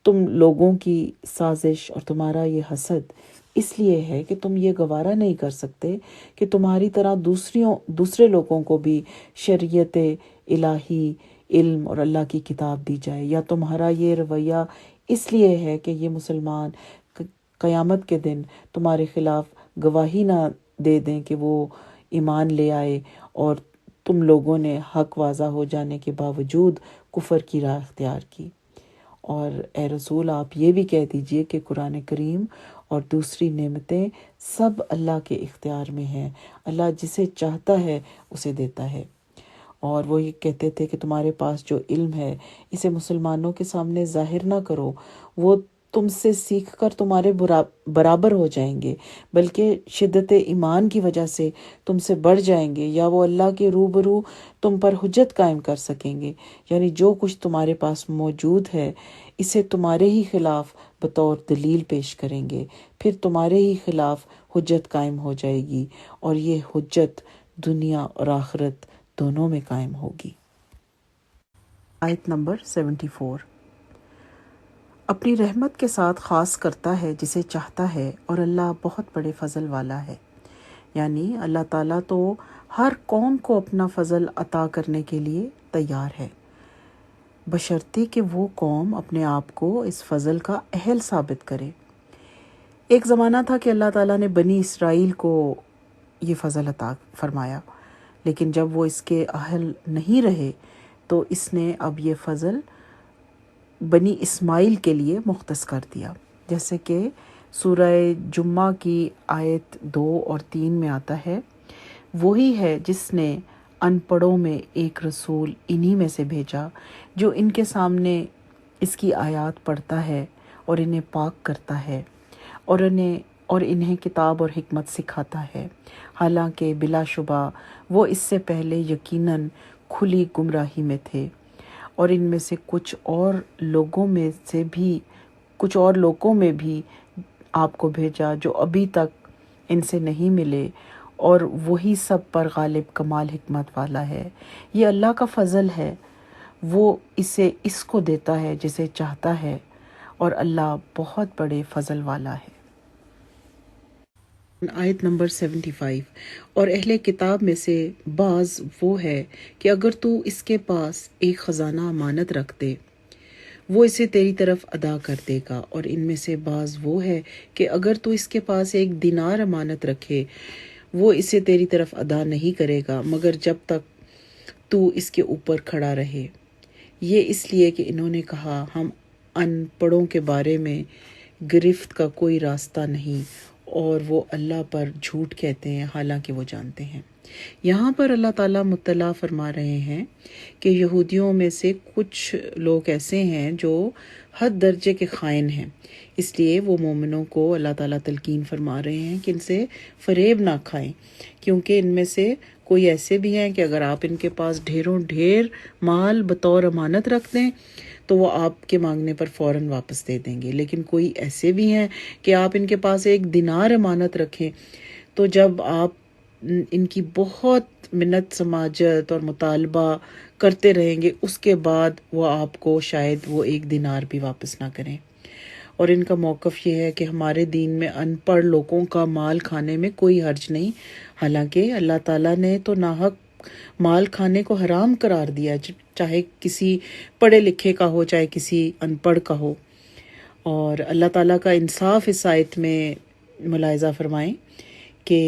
تم لوگوں کی سازش اور تمہارا یہ حسد اس لیے ہے کہ تم یہ گوارا نہیں کر سکتے کہ تمہاری طرح دوسرے لوگوں کو بھی شریعت الہی، علم اور اللہ کی کتاب دی جائے، یا تمہارا یہ رویہ اس لیے ہے کہ یہ مسلمان قیامت کے دن تمہارے خلاف گواہی نہ دے دیں کہ وہ ایمان لے آئے اور تم لوگوں نے حق واضح ہو جانے کے باوجود کفر کی راہ اختیار کی۔ اور اے رسول آپ یہ بھی کہہ دیجئے کہ قرآن کریم اور دوسری نعمتیں سب اللہ کے اختیار میں ہیں، اللہ جسے چاہتا ہے اسے دیتا ہے۔ اور وہ یہ کہتے تھے کہ تمہارے پاس جو علم ہے اسے مسلمانوں کے سامنے ظاہر نہ کرو، وہ تم سے سیکھ کر تمہارے برابر ہو جائیں گے، بلکہ شدت ایمان کی وجہ سے تم سے بڑھ جائیں گے، یا وہ اللہ کے روبرو تم پر حجت قائم کر سکیں گے، یعنی جو کچھ تمہارے پاس موجود ہے اسے تمہارے ہی خلاف بطور دلیل پیش کریں گے، پھر تمہارے ہی خلاف حجت قائم ہو جائے گی، اور یہ حجت دنیا اور آخرت دونوں میں قائم ہوگی۔ آیت نمبر 74۔ اپنی رحمت کے ساتھ خاص کرتا ہے جسے چاہتا ہے، اور اللہ بہت بڑے فضل والا ہے۔ یعنی اللہ تعالیٰ تو ہر قوم کو اپنا فضل عطا کرنے کے لیے تیار ہے، بشرطے کہ وہ قوم اپنے آپ کو اس فضل کا اہل ثابت کرے۔ ایک زمانہ تھا کہ اللہ تعالیٰ نے بنی اسرائیل کو یہ فضل عطا فرمایا، لیکن جب وہ اس کے اہل نہیں رہے تو اس نے اب یہ فضل بنی اسماعیل کے لیے مختص کر دیا، جیسے کہ سورہ جمعہ کی آیت 2 اور 3 میں آتا ہے، وہی ہے جس نے ان پڑھوں میں ایک رسول انہی میں سے بھیجا جو ان کے سامنے اس کی آیات پڑھتا ہے اور انہیں پاک کرتا ہے اور انہیں کتاب اور حکمت سکھاتا ہے، حالانکہ بلا شبہ وہ اس سے پہلے یقیناً کھلی گمراہی میں تھے، اور ان میں سے کچھ اور لوگوں میں بھی آپ کو بھیجا جو ابھی تک ان سے نہیں ملے، اور وہی سب پر غالب کمال حکمت والا ہے۔ یہ اللہ کا فضل ہے، وہ اس کو دیتا ہے جسے چاہتا ہے، اور اللہ بہت بڑے فضل والا ہے۔ آیت نمبر 75۔ اور اہل کتاب میں سے بعض وہ ہے کہ اگر تو اس کے پاس ایک خزانہ امانت رکھ دے وہ اسے تیری طرف ادا کر دے گا، اور ان میں سے بعض وہ ہے کہ اگر تو اس کے پاس ایک دینار امانت رکھے وہ اسے تیری طرف ادا نہیں کرے گا مگر جب تک تو اس کے اوپر کھڑا رہے۔ یہ اس لیے کہ انہوں نے کہا ہم ان پڑھوں کے بارے میں گرفت کا کوئی راستہ نہیں، اور وہ اللہ پر جھوٹ کہتے ہیں حالانکہ وہ جانتے ہیں۔ یہاں پر اللہ تعالیٰ مطلع فرما رہے ہیں کہ یہودیوں میں سے کچھ لوگ ایسے ہیں جو حد درجے کے خائن ہیں، اس لیے وہ مومنوں کو اللہ تعالیٰ تلقین فرما رہے ہیں کہ ان سے فریب نہ کھائیں، کیونکہ ان میں سے کوئی ایسے بھی ہیں کہ اگر آپ ان کے پاس ڈھیر مال بطور امانت رکھ دیں تو وہ آپ کے مانگنے پر فوراً واپس دے دیں گے، لیکن کوئی ایسے بھی ہیں کہ آپ ان کے پاس ایک دینار امانت رکھیں تو جب آپ ان کی بہت منت سماجت اور مطالبہ کرتے رہیں گے اس کے بعد وہ آپ کو شاید وہ ایک دینار بھی واپس نہ کریں۔ اور ان کا موقف یہ ہے کہ ہمارے دین میں ان پڑھ لوگوں کا مال کھانے میں کوئی حرج نہیں، حالانکہ اللہ تعالیٰ نے تو ناحق مال کھانے کو حرام قرار دیا، چاہے کسی پڑھے لکھے کا ہو چاہے کسی ان پڑھ کا ہو۔ اور اللہ تعالیٰ کا انصاف اس آیت میں ملاحظہ فرمائیں کہ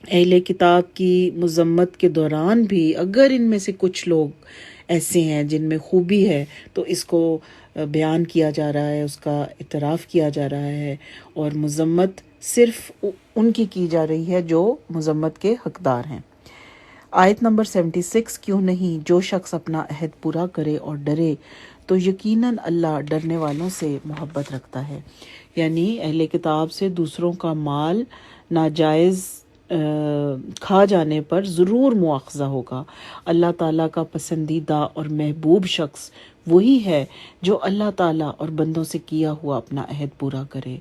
اہل کتاب کی مذمت کے دوران بھی اگر ان میں سے کچھ لوگ ایسے ہیں جن میں خوبی ہے تو اس کو بیان کیا جا رہا ہے، اس کا اعتراف کیا جا رہا ہے، اور مذمت صرف ان کی جا رہی ہے جو مذمت کے حقدار ہیں۔ آیت نمبر 76۔ کیوں نہیں جو شخص اپنا عہد پورا کرے اور ڈرے تو یقیناً اللہ ڈرنے والوں سے محبت رکھتا ہے۔ یعنی اہل کتاب سے دوسروں کا مال ناجائز کھا جانے پر ضرور مواخذہ ہوگا۔ اللہ تعالیٰ کا پسندیدہ اور محبوب شخص وہی ہے جو اللہ تعالیٰ اور بندوں سے کیا ہوا اپنا عہد پورا کرے۔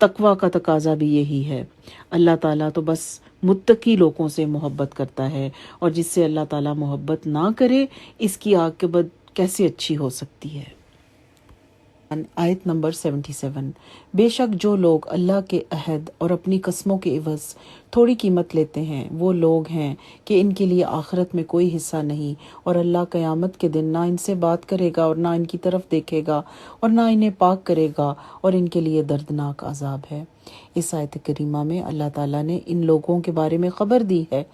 تقویٰ کا تقاضا بھی یہی ہے۔ اللہ تعالیٰ تو بس متقی لوگوں سے محبت کرتا ہے، اور جس سے اللہ تعالیٰ محبت نہ کرے اس کی عاقبت کیسے اچھی ہو سکتی ہے۔ آیت نمبر 77، بے شک جو لوگ اللہ کے عہد اور اپنی قسموں کے عوض تھوڑی قیمت لیتے ہیں وہ لوگ ہیں کہ ان کے لیے آخرت میں کوئی حصہ نہیں، اور اللہ قیامت کے دن نہ ان سے بات کرے گا اور نہ ان کی طرف دیکھے گا اور نہ انہیں پاک کرے گا، اور ان کے لیے دردناک عذاب ہے۔ اس آیت کریمہ میں اللہ تعالیٰ نے ان لوگوں کے بارے میں خبر دی ہے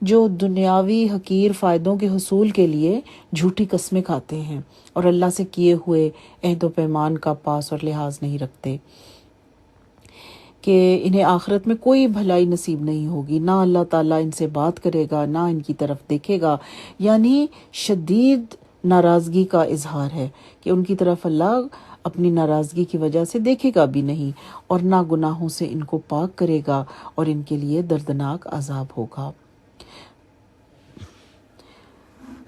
جو دنیاوی حقیر فائدوں کے حصول کے لیے جھوٹی قسمیں کھاتے ہیں اور اللہ سے کیے ہوئے عہد و پیمان کا پاس اور لحاظ نہیں رکھتے، کہ انہیں آخرت میں کوئی بھلائی نصیب نہیں ہوگی، نہ اللہ تعالیٰ ان سے بات کرے گا نہ ان کی طرف دیکھے گا۔ یعنی شدید ناراضگی کا اظہار ہے کہ ان کی طرف اللہ اپنی ناراضگی کی وجہ سے دیکھے گا بھی نہیں، اور نہ گناہوں سے ان کو پاک کرے گا، اور ان کے لیے دردناک عذاب ہوگا۔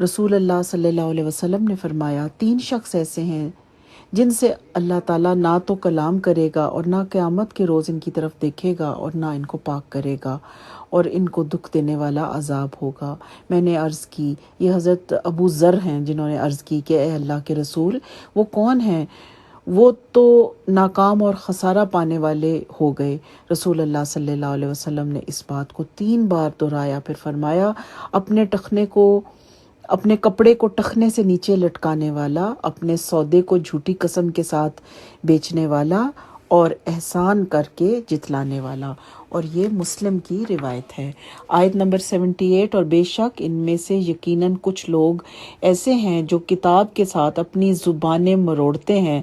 رسول اللہ صلی اللہ علیہ وسلم نے فرمایا، 3 شخص ایسے ہیں جن سے اللہ تعالیٰ نہ تو کلام کرے گا اور نہ قیامت کے روز ان کی طرف دیکھے گا اور نہ ان کو پاک کرے گا، اور ان کو دکھ دینے والا عذاب ہوگا۔ میں نے عرض کی، یہ حضرت ابو ذر ہیں جنہوں نے عرض کی کہ اے اللہ کے رسول، وہ کون ہیں؟ وہ تو ناکام اور خسارہ پانے والے ہو گئے۔ رسول اللہ صلی اللہ علیہ وسلم نے اس بات کو 3 بار دہرایا، پھر فرمایا، اپنے کپڑے کو ٹخنے سے نیچے لٹکانے والا، اپنے سودے کو جھوٹی قسم کے ساتھ بیچنے والا، اور احسان کر کے جتلانے والا۔ اور یہ مسلم کی روایت ہے۔ آیت نمبر 78، اور بے شک ان میں سے یقیناً کچھ لوگ ایسے ہیں جو کتاب کے ساتھ اپنی زبانیں مروڑتے ہیں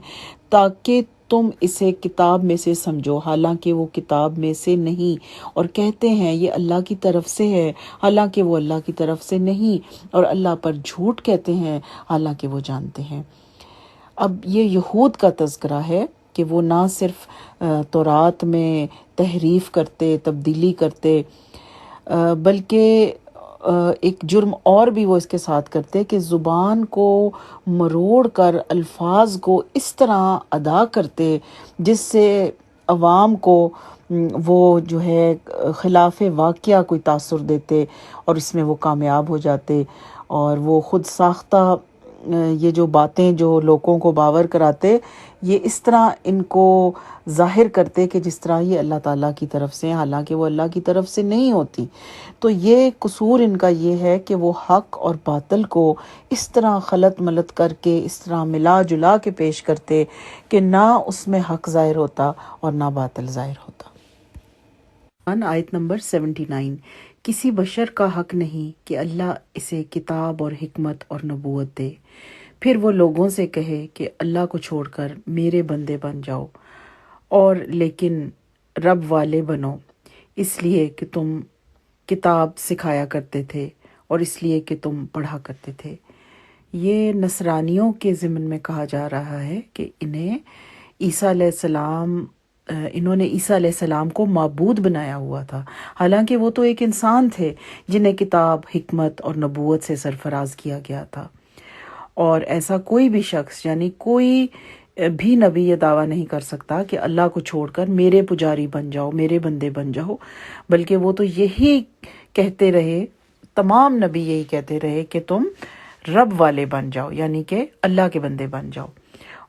تاکہ تم اسے کتاب میں سے سمجھو، حالانکہ وہ کتاب میں سے نہیں، اور کہتے ہیں یہ اللہ کی طرف سے ہے، حالانکہ وہ اللہ کی طرف سے نہیں، اور اللہ پر جھوٹ کہتے ہیں حالانکہ وہ جانتے ہیں۔ اب یہ یہود کا تذکرہ ہے کہ وہ نہ صرف تورات میں تحریف کرتے، تبدیلی کرتے، بلکہ ایک جرم اور بھی وہ اس کے ساتھ کرتے کہ زبان کو مروڑ کر الفاظ کو اس طرح ادا کرتے جس سے عوام کو وہ جو ہے خلاف واقعہ کوئی تاثر دیتے، اور اس میں وہ کامیاب ہو جاتے، اور وہ خود ساختہ یہ جو باتیں جو لوگوں کو باور کراتے، یہ اس طرح ان کو ظاہر کرتے کہ جس طرح یہ اللہ تعالیٰ کی طرف سے، حالانکہ وہ اللہ کی طرف سے نہیں ہوتی۔ تو یہ قصور ان کا یہ ہے کہ وہ حق اور باطل کو اس طرح خلط ملط کر کے، اس طرح ملا جلا کے پیش کرتے کہ نہ اس میں حق ظاہر ہوتا اور نہ باطل ظاہر ہوتا۔ آیت نمبر 79، کسی بشر کا حق نہیں کہ اللہ اسے کتاب اور حکمت اور نبوت دے، پھر وہ لوگوں سے کہے کہ اللہ کو چھوڑ کر میرے بندے بن جاؤ، اور لیکن رب والے بنو، اس لیے کہ تم کتاب سکھایا کرتے تھے اور اس لیے کہ تم پڑھا کرتے تھے۔ یہ نصرانیوں کے ضمن میں کہا جا رہا ہے کہ انہوں نے عیسیٰ علیہ السلام کو معبود بنایا ہوا تھا، حالانکہ وہ تو ایک انسان تھے جنہیں کتاب، حکمت اور نبوت سے سرفراز کیا گیا تھا۔ اور ایسا کوئی بھی شخص، یعنی کوئی بھی نبی یہ دعویٰ نہیں کر سکتا کہ اللہ کو چھوڑ کر میرے پجاری بن جاؤ، میرے بندے بن جاؤ، بلکہ وہ تو یہی کہتے رہے، تمام نبی یہی کہتے رہے کہ تم رب والے بن جاؤ، یعنی کہ اللہ کے بندے بن جاؤ۔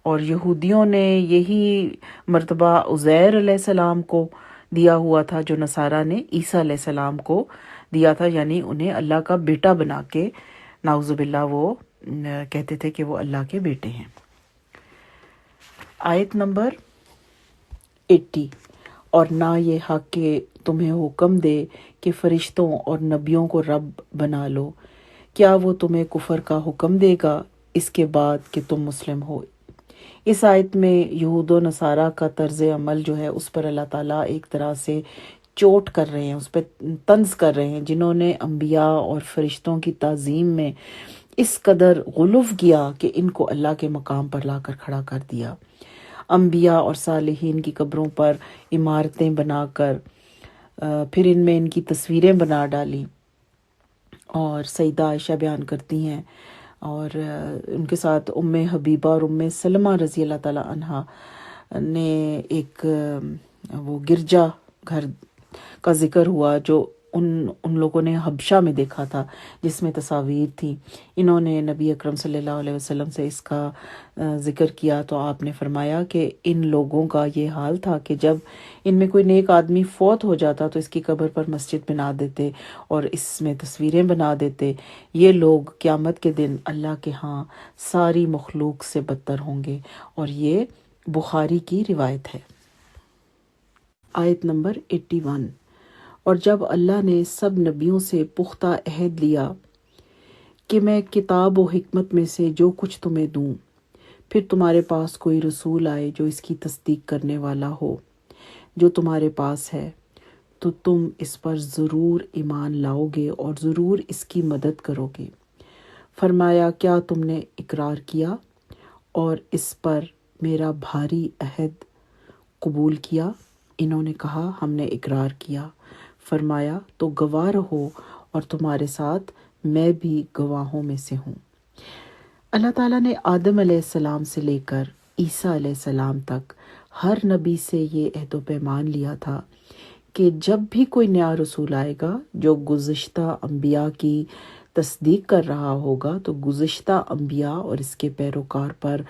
اور یہودیوں نے یہی مرتبہ عزیر علیہ السلام کو دیا ہوا تھا جو نصارہ نے عیسیٰ علیہ السلام کو دیا تھا، یعنی انہیں اللہ کا بیٹا بنا کے نعوذ باللہ وہ کہتے تھے کہ وہ اللہ کے بیٹے ہیں۔ آیت نمبر 80، اور نہ یہ حق کہ تمہیں حکم دے کہ فرشتوں اور نبیوں کو رب بنا لو، کیا وہ تمہیں کفر کا حکم دے گا اس کے بعد کہ تم مسلم ہو؟ اس آیت میں یہود و نصارہ کا طرز عمل جو ہے اس پر اللہ تعالیٰ ایک طرح سے چوٹ کر رہے ہیں، اس پہ طنز کر رہے ہیں، جنہوں نے انبیاء اور فرشتوں کی تعظیم میں اس قدر غلو کیا کہ ان کو اللہ کے مقام پر لا کر کھڑا کر دیا۔ انبیاء اور صالحین کی قبروں پر عمارتیں بنا کر پھر ان میں ان کی تصویریں بنا ڈالی، اور سیدہ عائشہ بیان کرتی ہیں، اور ان کے ساتھ ام حبیبہ اور ام سلمہ رضی اللہ تعالیٰ عنہا نے ایک وہ گرجا گھر کا ذکر ہوا جو ان لوگوں نے حبشہ میں دیکھا تھا، جس میں تصاویر تھیں۔ انہوں نے نبی اکرم صلی اللہ علیہ وسلم سے اس کا ذکر کیا، تو آپ نے فرمایا کہ ان لوگوں کا یہ حال تھا کہ جب ان میں کوئی نیک آدمی فوت ہو جاتا تو اس کی قبر پر مسجد بنا دیتے اور اس میں تصویریں بنا دیتے۔ یہ لوگ قیامت کے دن اللہ کے ہاں ساری مخلوق سے بدتر ہوں گے، اور یہ بخاری کی روایت ہے۔ آیت نمبر 81۔ اور جب اللہ نے سب نبیوں سے پختہ عہد لیا کہ میں کتاب و حکمت میں سے جو کچھ تمہیں دوں، پھر تمہارے پاس کوئی رسول آئے جو اس کی تصدیق کرنے والا ہو جو تمہارے پاس ہے، تو تم اس پر ضرور ایمان لاؤ گے اور ضرور اس کی مدد کرو گے۔ فرمایا کیا تم نے اقرار کیا اور اس پر میرا بھاری عہد قبول کیا؟ انہوں نے کہا ہم نے اقرار کیا۔ فرمایا تو گواہ رہو اور تمہارے ساتھ میں بھی گواہوں میں سے ہوں۔ اللہ تعالیٰ نے آدم علیہ السلام سے لے کر عیسیٰ علیہ السلام تک ہر نبی سے یہ عہد و پیمان لیا تھا کہ جب بھی کوئی نیا رسول آئے گا جو گزشتہ انبیاء کی تصدیق کر رہا ہوگا، تو گزشتہ انبیاء اور اس کے پیروکار پر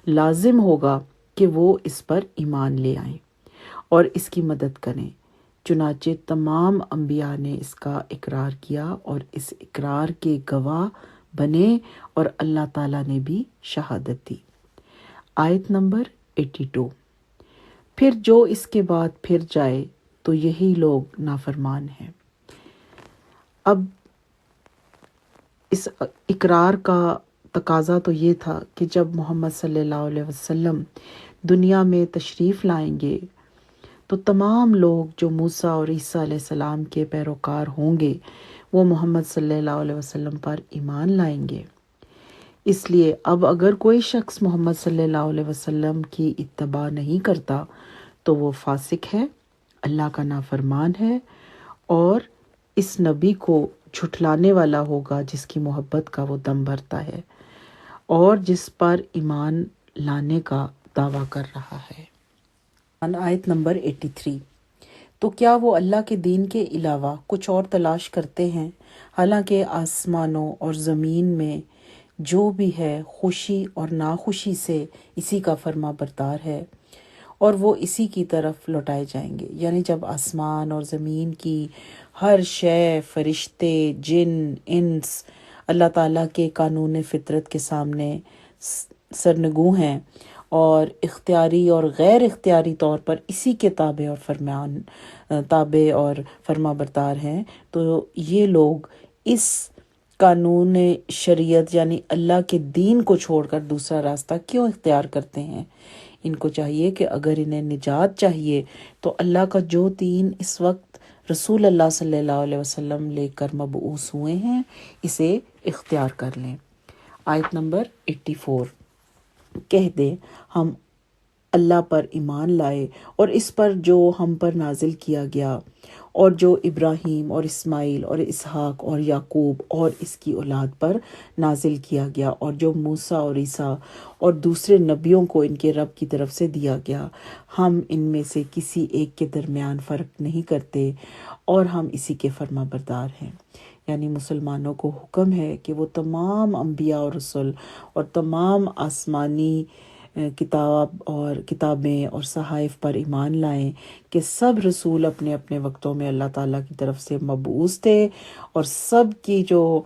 لازم ہوگا کہ وہ اس پر ایمان لے آئیں اور اس کی مدد کریں۔ چنانچہ تمام انبیاء نے اس کا اقرار کیا اور اس اقرار کے گواہ بنے، اور اللہ تعالیٰ نے بھی شہادت دی۔ آیت نمبر 82۔ پھر جو اس کے بعد پھر جائے تو یہی لوگ نافرمان ہیں۔ اب اس اقرار کا تقاضا تو یہ تھا کہ جب محمد صلی اللہ علیہ وسلم دنیا میں تشریف لائیں گے تو تمام لوگ جو موسیٰ اور عیسیٰ علیہ السلام کے پیروکار ہوں گے وہ محمد صلی اللہ علیہ وسلم پر ایمان لائیں گے۔ اس لیے اب اگر کوئی شخص محمد صلی اللہ علیہ وسلم کی اتباع نہیں کرتا تو وہ فاسق ہے، اللہ کا نافرمان ہے، اور اس نبی کو جھٹلانے والا ہوگا جس کی محبت کا وہ دم بھرتا ہے اور جس پر ایمان لانے کا دعویٰ کر رہا ہے۔ آیت نمبر 83۔ تو کیا وہ اللہ کے دین کے علاوہ کچھ اور تلاش کرتے ہیں، حالانکہ آسمانوں اور زمین میں جو بھی ہے خوشی اور ناخوشی سے اسی کا فرما بردار ہے، اور وہ اسی کی طرف لوٹائے جائیں گے۔ یعنی جب آسمان اور زمین کی ہر شے، فرشتے، جن، انس اللہ تعالیٰ کے قانون فطرت کے سامنے سرنگوں ہیں اور اختیاری اور غیر اختیاری طور پر اسی کے تابع اور فرما بردار ہیں، تو یہ لوگ اس قانون شریعت یعنی اللہ کے دین کو چھوڑ کر دوسرا راستہ کیوں اختیار کرتے ہیں؟ ان کو چاہیے کہ اگر انہیں نجات چاہیے تو اللہ کا جو دین اس وقت رسول اللہ صلی اللہ علیہ وسلم لے کر مبعوث ہوئے ہیں اسے اختیار کر لیں۔ آیت نمبر 84۔ کہہ دے ہم اللہ پر ایمان لائے اور اس پر جو ہم پر نازل کیا گیا اور جو ابراہیم اور اسماعیل اور اسحاق اور یعقوب اور اس کی اولاد پر نازل کیا گیا، اور جو موسیٰ اور عیسیٰ اور دوسرے نبیوں کو ان کے رب کی طرف سے دیا گیا، ہم ان میں سے کسی ایک کے درمیان فرق نہیں کرتے اور ہم اسی کے فرما بردار ہیں۔ یعنی مسلمانوں کو حکم ہے کہ وہ تمام انبیاء اور رسل اور تمام آسمانی کتابیں اور صحائف پر ایمان لائیں کہ سب رسول اپنے اپنے وقتوں میں اللہ تعالیٰ کی طرف سے مبعوث تھے، اور سب کی جو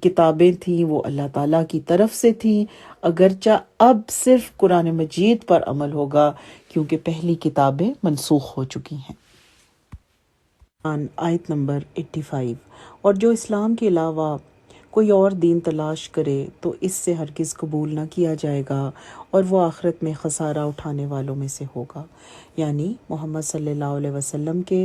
کتابیں تھیں وہ اللہ تعالیٰ کی طرف سے تھیں، اگرچہ اب صرف قرآن مجید پر عمل ہوگا کیونکہ پہلی کتابیں منسوخ ہو چکی ہیں۔ آیت نمبر 85۔ اور جو اسلام کے علاوہ کوئی اور دین تلاش کرے تو اس سے ہرگز قبول نہ کیا جائے گا اور وہ آخرت میں خسارہ اٹھانے والوں میں سے ہوگا۔ یعنی محمد صلی اللہ علیہ وسلم کے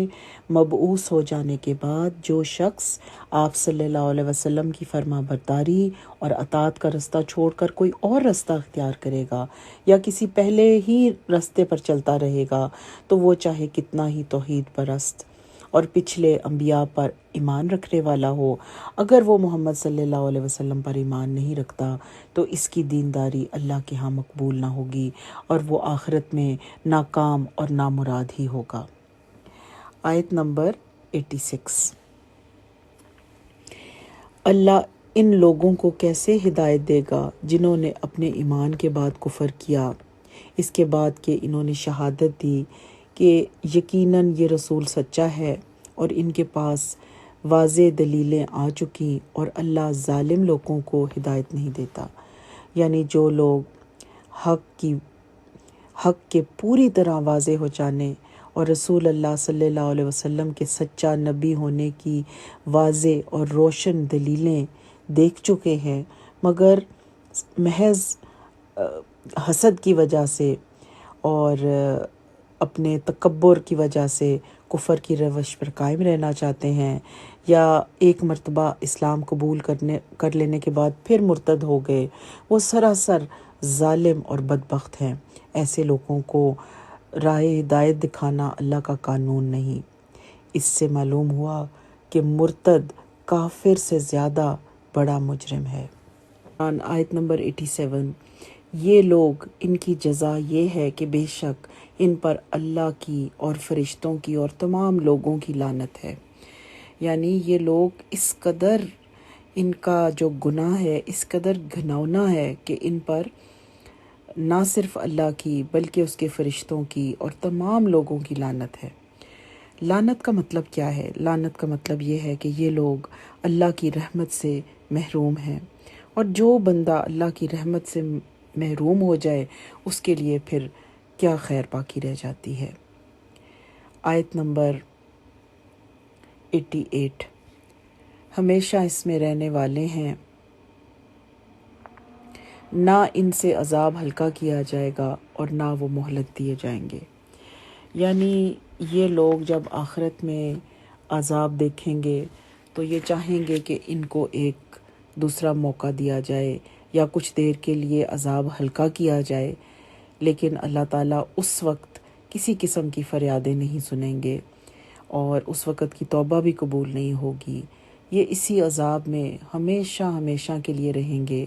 مبعوث ہو جانے کے بعد جو شخص آپ صلی اللہ علیہ وسلم کی فرما برداری اور اطاعت کا رستہ چھوڑ کر کوئی اور رستہ اختیار کرے گا یا کسی پہلے ہی رستے پر چلتا رہے گا، تو وہ چاہے کتنا ہی توحید پرست اور پچھلے انبیاء پر ایمان رکھنے والا ہو، اگر وہ محمد صلی اللہ علیہ وسلم پر ایمان نہیں رکھتا تو اس کی دینداری اللہ کے ہاں مقبول نہ ہوگی اور وہ آخرت میں ناکام اور نامراد ہی ہوگا۔ آیت نمبر 86۔ اللہ ان لوگوں کو کیسے ہدایت دے گا جنہوں نے اپنے ایمان کے بعد کفر کیا، اس کے بعد کہ انہوں نے شہادت دی کہ یقیناً یہ رسول سچا ہے اور ان کے پاس واضح دلیلیں آ چکی، اور اللہ ظالم لوگوں کو ہدایت نہیں دیتا۔ یعنی جو لوگ حق کے پوری طرح واضح ہو جانے اور رسول اللہ صلی اللہ علیہ وسلم کے سچا نبی ہونے کی واضح اور روشن دلیلیں دیکھ چکے ہیں، مگر محض حسد کی وجہ سے اور اپنے تکبر کی وجہ سے کفر کی روش پر قائم رہنا چاہتے ہیں، یا ایک مرتبہ اسلام قبول کر لینے کے بعد پھر مرتد ہو گئے، وہ سراسر ظالم اور بدبخت ہیں۔ ایسے لوگوں کو راہ ہدایت دکھانا اللہ کا قانون نہیں۔ اس سے معلوم ہوا کہ مرتد کافر سے زیادہ بڑا مجرم ہے۔ آیت نمبر 87۔ یہ لوگ، ان کی جزا یہ ہے کہ بے شک ان پر اللہ کی اور فرشتوں کی اور تمام لوگوں کی لعنت ہے۔ یعنی یہ لوگ اس قدر ان کا جو گناہ ہے اس قدر گھناؤنا ہے کہ ان پر نہ صرف اللہ کی بلکہ اس کے فرشتوں کی اور تمام لوگوں کی لعنت ہے۔ لعنت کا مطلب کیا ہے؟ لعنت کا مطلب یہ ہے کہ یہ لوگ اللہ کی رحمت سے محروم ہیں، اور جو بندہ اللہ کی رحمت سے محروم ہو جائے اس کے لیے پھر کیا خیر باقی رہ جاتی ہے۔ آیت نمبر 88۔ ہمیشہ اس میں رہنے والے ہیں، نہ ان سے عذاب ہلکا کیا جائے گا اور نہ وہ مہلت دیے جائیں گے۔ یعنی یہ لوگ جب آخرت میں عذاب دیکھیں گے تو یہ چاہیں گے کہ ان کو ایک دوسرا موقع دیا جائے یا کچھ دیر کے لیے عذاب ہلکا کیا جائے، لیکن اللہ تعالیٰ اس وقت کسی قسم کی فریادیں نہیں سنیں گے اور اس وقت کی توبہ بھی قبول نہیں ہوگی۔ یہ اسی عذاب میں ہمیشہ ہمیشہ کے لیے رہیں گے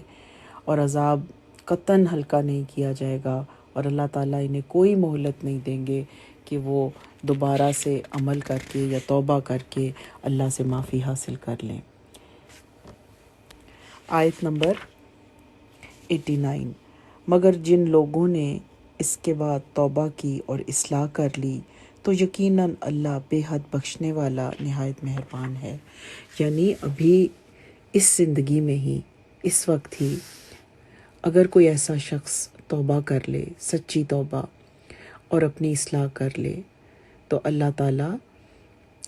اور عذاب قطعاً ہلکا نہیں کیا جائے گا، اور اللہ تعالیٰ انہیں کوئی مہلت نہیں دیں گے کہ وہ دوبارہ سے عمل کر کے یا توبہ کر کے اللہ سے معافی حاصل کر لیں۔ آیت نمبر 89۔ مگر جن لوگوں نے اس کے بعد توبہ کی اور اصلاح کر لی تو یقیناً اللہ بے حد بخشنے والا نہایت مہربان ہے۔ یعنی ابھی اس زندگی میں ہی، اس وقت ہی اگر کوئی ایسا شخص توبہ کر لے، سچی توبہ، اور اپنی اصلاح کر لے تو اللہ تعالیٰ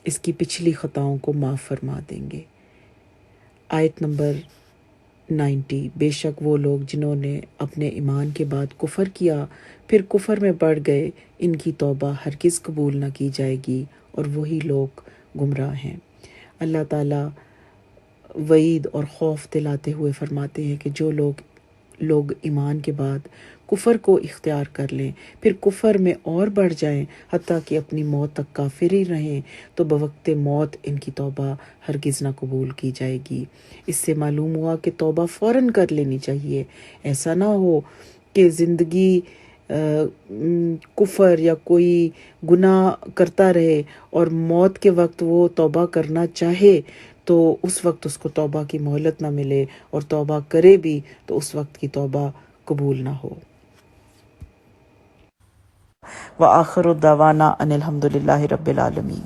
اس کی پچھلی خطاؤں کو معاف فرما دیں گے۔ آیت نمبر 90۔ بے شک وہ لوگ جنہوں نے اپنے ایمان کے بعد کفر کیا پھر کفر میں بڑھ گئے، ان کی توبہ ہرگز قبول نہ کی جائے گی اور وہی لوگ گمراہ ہیں۔ اللہ تعالیٰ وعید اور خوف دلاتے ہوئے فرماتے ہیں کہ جو لوگ ایمان کے بعد کفر کو اختیار کر لیں، پھر کفر میں اور بڑھ جائیں حتیٰ کہ اپنی موت تک کافر ہی رہیں، تو بوقت موت ان کی توبہ ہرگز نہ قبول کی جائے گی۔ اس سے معلوم ہوا کہ توبہ فوراً کر لینی چاہیے۔ ایسا نہ ہو کہ زندگی کفر یا کوئی گناہ کرتا رہے اور موت کے وقت وہ توبہ کرنا چاہے تو اس وقت اس کو توبہ کی مہلت نہ ملے، اور توبہ کرے بھی تو اس وقت کی توبہ قبول نہ ہو۔ وآخر دعوانا ان الحمد للہ رب العالمین۔